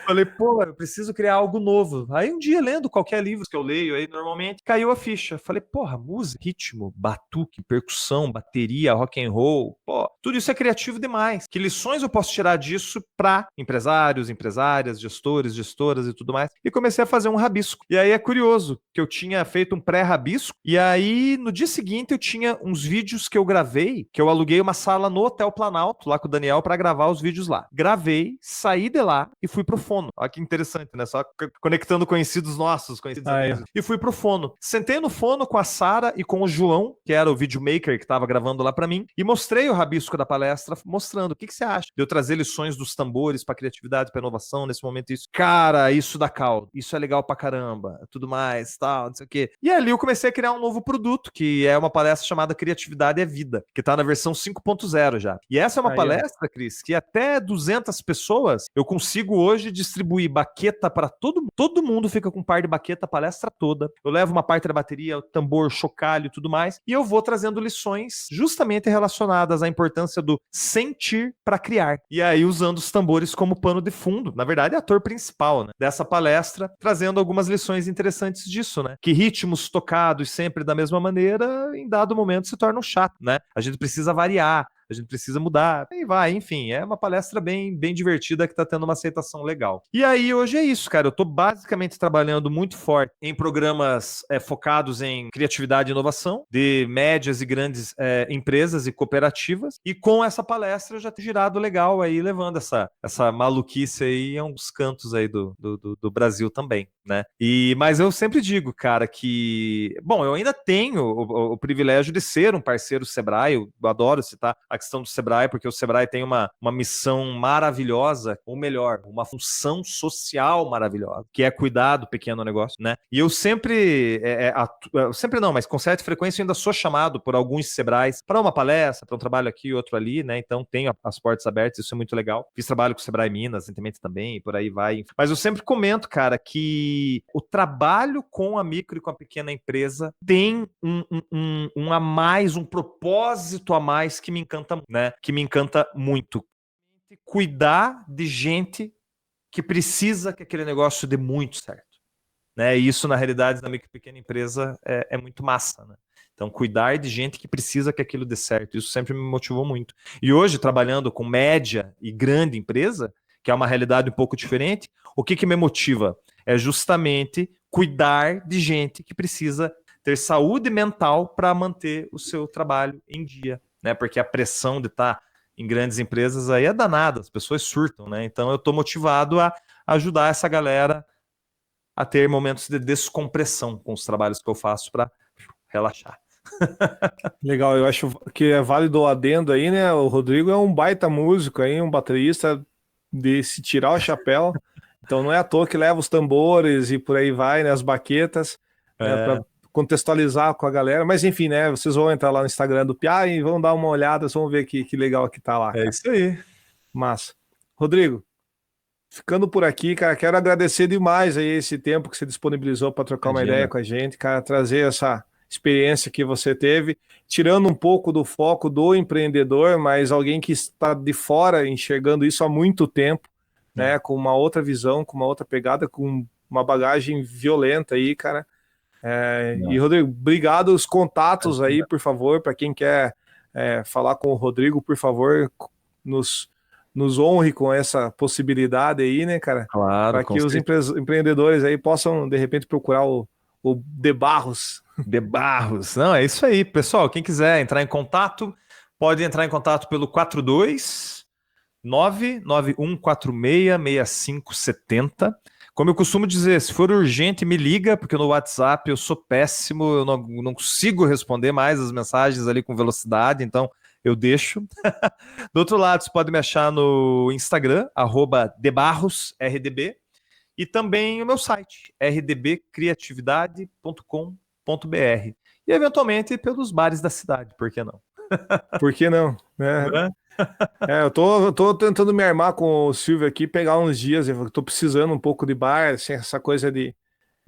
Falei, pô, eu preciso criar algo novo. Aí um dia, lendo qualquer livro que eu leio aí normalmente, caiu a ficha. Falei, porra, música, ritmo, batuque, percussão, bateria, rock and roll, pô, tudo isso é criativo demais. Que lições eu posso tirar disso para empresários, empresárias, gestores, gestoras e tudo mais? E comecei a fazer um rabisco. E aí é curioso que eu tinha feito um pré-rabisco e aí no dia seguinte eu tinha uns vídeos que eu gravei, que eu aluguei uma sala no Hotel Planalto, lá com o Daniel, para gravar os vídeos lá. Gravei, saí de lá e fui pro fono. Olha que interessante, né? Só conectando conhecidos nossos, conhecidos amigos. E fui pro fono. Sentei no fono com a Sara e com o João, que era o videomaker que tava gravando lá para mim, e mostrei o rabisco da palestra, mostrando o que você acha de eu trazer lições dos tambores para criatividade, para inovação nesse momento. Isso, cara, isso dá caldo, isso é legal pra caramba, tudo mais, tal, não sei o quê. E ali eu comecei a criar um novo produto, que é uma palestra chamada Criatividade é Vida, que tá na versão 5.0 já. E essa é uma palestra, Cris, que até 200 pessoas eu consigo hoje distribuir baqueta para todo mundo fica com um par de baqueta a palestra toda. Eu levo uma parte da bateria, o tambor, chocalho e tudo mais, e eu vou trazendo lições justamente relacionadas à importância do sentir para criar. E aí usando os tambores como pano de fundo, na verdade é ator principal, né, dessa palestra, trazendo algumas lições interessantes disso, né? Que ritmos tocados sempre da mesma maneira, em dado momento se tornam chato, né? A gente precisa variar. a gente precisa mudar. E vai, enfim, é uma palestra bem divertida que está tendo uma aceitação legal. E aí, hoje é isso, cara. Eu estou basicamente trabalhando muito forte em programas focados em criatividade e inovação de médias e grandes empresas e cooperativas. E com essa palestra eu já tenho girado legal aí, levando essa maluquice aí a uns cantos aí do Brasil também, né? Mas eu sempre digo, cara, que... Bom, eu ainda tenho o privilégio de ser um parceiro do Sebrae. Eu adoro citar a questão do Sebrae, porque o Sebrae tem uma missão maravilhosa, ou melhor, uma função social maravilhosa, que é cuidar do pequeno negócio, né? E eu sempre não, mas com certa frequência eu ainda sou chamado por alguns Sebrais para uma palestra, para um trabalho aqui e outro ali, né? Então tenho as portas abertas, isso é muito legal. Fiz trabalho com o Sebrae Minas recentemente também, e por aí vai. Mas eu sempre comento, cara, que o trabalho com a micro e com a pequena empresa tem um a mais, um propósito a mais que me encanta, né? Que me encanta muito. Cuidar de gente que precisa que aquele negócio dê muito certo, né? E isso, na realidade, na micro e pequena empresa é muito massa, né? Então, cuidar de gente que precisa que aquilo dê certo, isso sempre me motivou muito. E hoje, trabalhando com média e grande empresa, que é uma realidade um pouco diferente, o que me motiva? É justamente cuidar de gente que precisa ter saúde mental para manter o seu trabalho em dia, né? Porque a pressão de estar em grandes empresas aí é danada, as pessoas surtam, né? Então eu estou motivado a ajudar essa galera a ter momentos de descompressão com os trabalhos que eu faço para relaxar. Legal, eu acho que é válido o adendo aí, né? O Rodrigo é um baita músico aí, um baterista de se tirar o chapéu. Então não é à toa que leva os tambores e por aí vai, né? As baquetas, né, para contextualizar com a galera. Mas enfim, né? Vocês vão entrar lá no Instagram do Piá e vão dar uma olhada, vocês vão ver que legal que tá lá. É isso aí. Massa. Rodrigo, ficando por aqui, cara, quero agradecer demais aí esse tempo que você disponibilizou para trocar uma ideia com a gente, cara, trazer essa experiência que você teve, tirando um pouco do foco do empreendedor, mas alguém que está de fora enxergando isso há muito tempo, né, com uma outra visão, com uma outra pegada, com uma bagagem violenta aí, cara. E, Rodrigo, obrigado. Os contatos aí, por favor, para quem quer falar com o Rodrigo, por favor, nos honre com essa possibilidade aí, né, cara? Claro, para que os empreendedores aí possam, de repente, procurar o De Barros. De Barros. Não, é isso aí, pessoal. Quem quiser entrar em contato, pode entrar em contato pelo 42991466570. Como eu costumo dizer, se for urgente, me liga, porque no WhatsApp eu sou péssimo, eu não consigo responder mais as mensagens ali com velocidade, então eu deixo. Do outro lado, você pode me achar no Instagram, @debarrosrdb, e também o meu site, rdbcriatividade.com.br. E, eventualmente, pelos bares da cidade, por que não? Por que não? Eu tô tentando me armar com o Silvio aqui, pegar uns dias, eu tô precisando um pouco de bar, assim, essa coisa de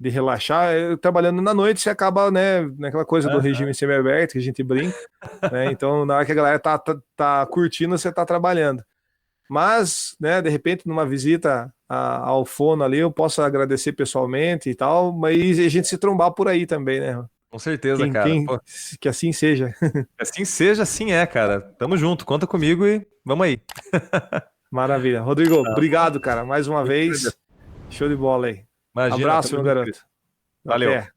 relaxar. Eu, trabalhando na noite, você acaba, né, naquela coisa do regime semiaberto, que a gente brinca, né? Então, na hora que a galera tá curtindo, você tá trabalhando. Mas, né, de repente, numa visita ao Fono ali, eu posso agradecer pessoalmente e tal, mas a gente se trombar por aí também, né? Com certeza, cara. Que assim seja. Assim seja, assim é, cara. Tamo junto, conta comigo e vamos aí. Maravilha. Rodrigo, obrigado, cara, mais uma vez. Show de bola aí. Imagina, abraço, meu garoto. Valeu. Até.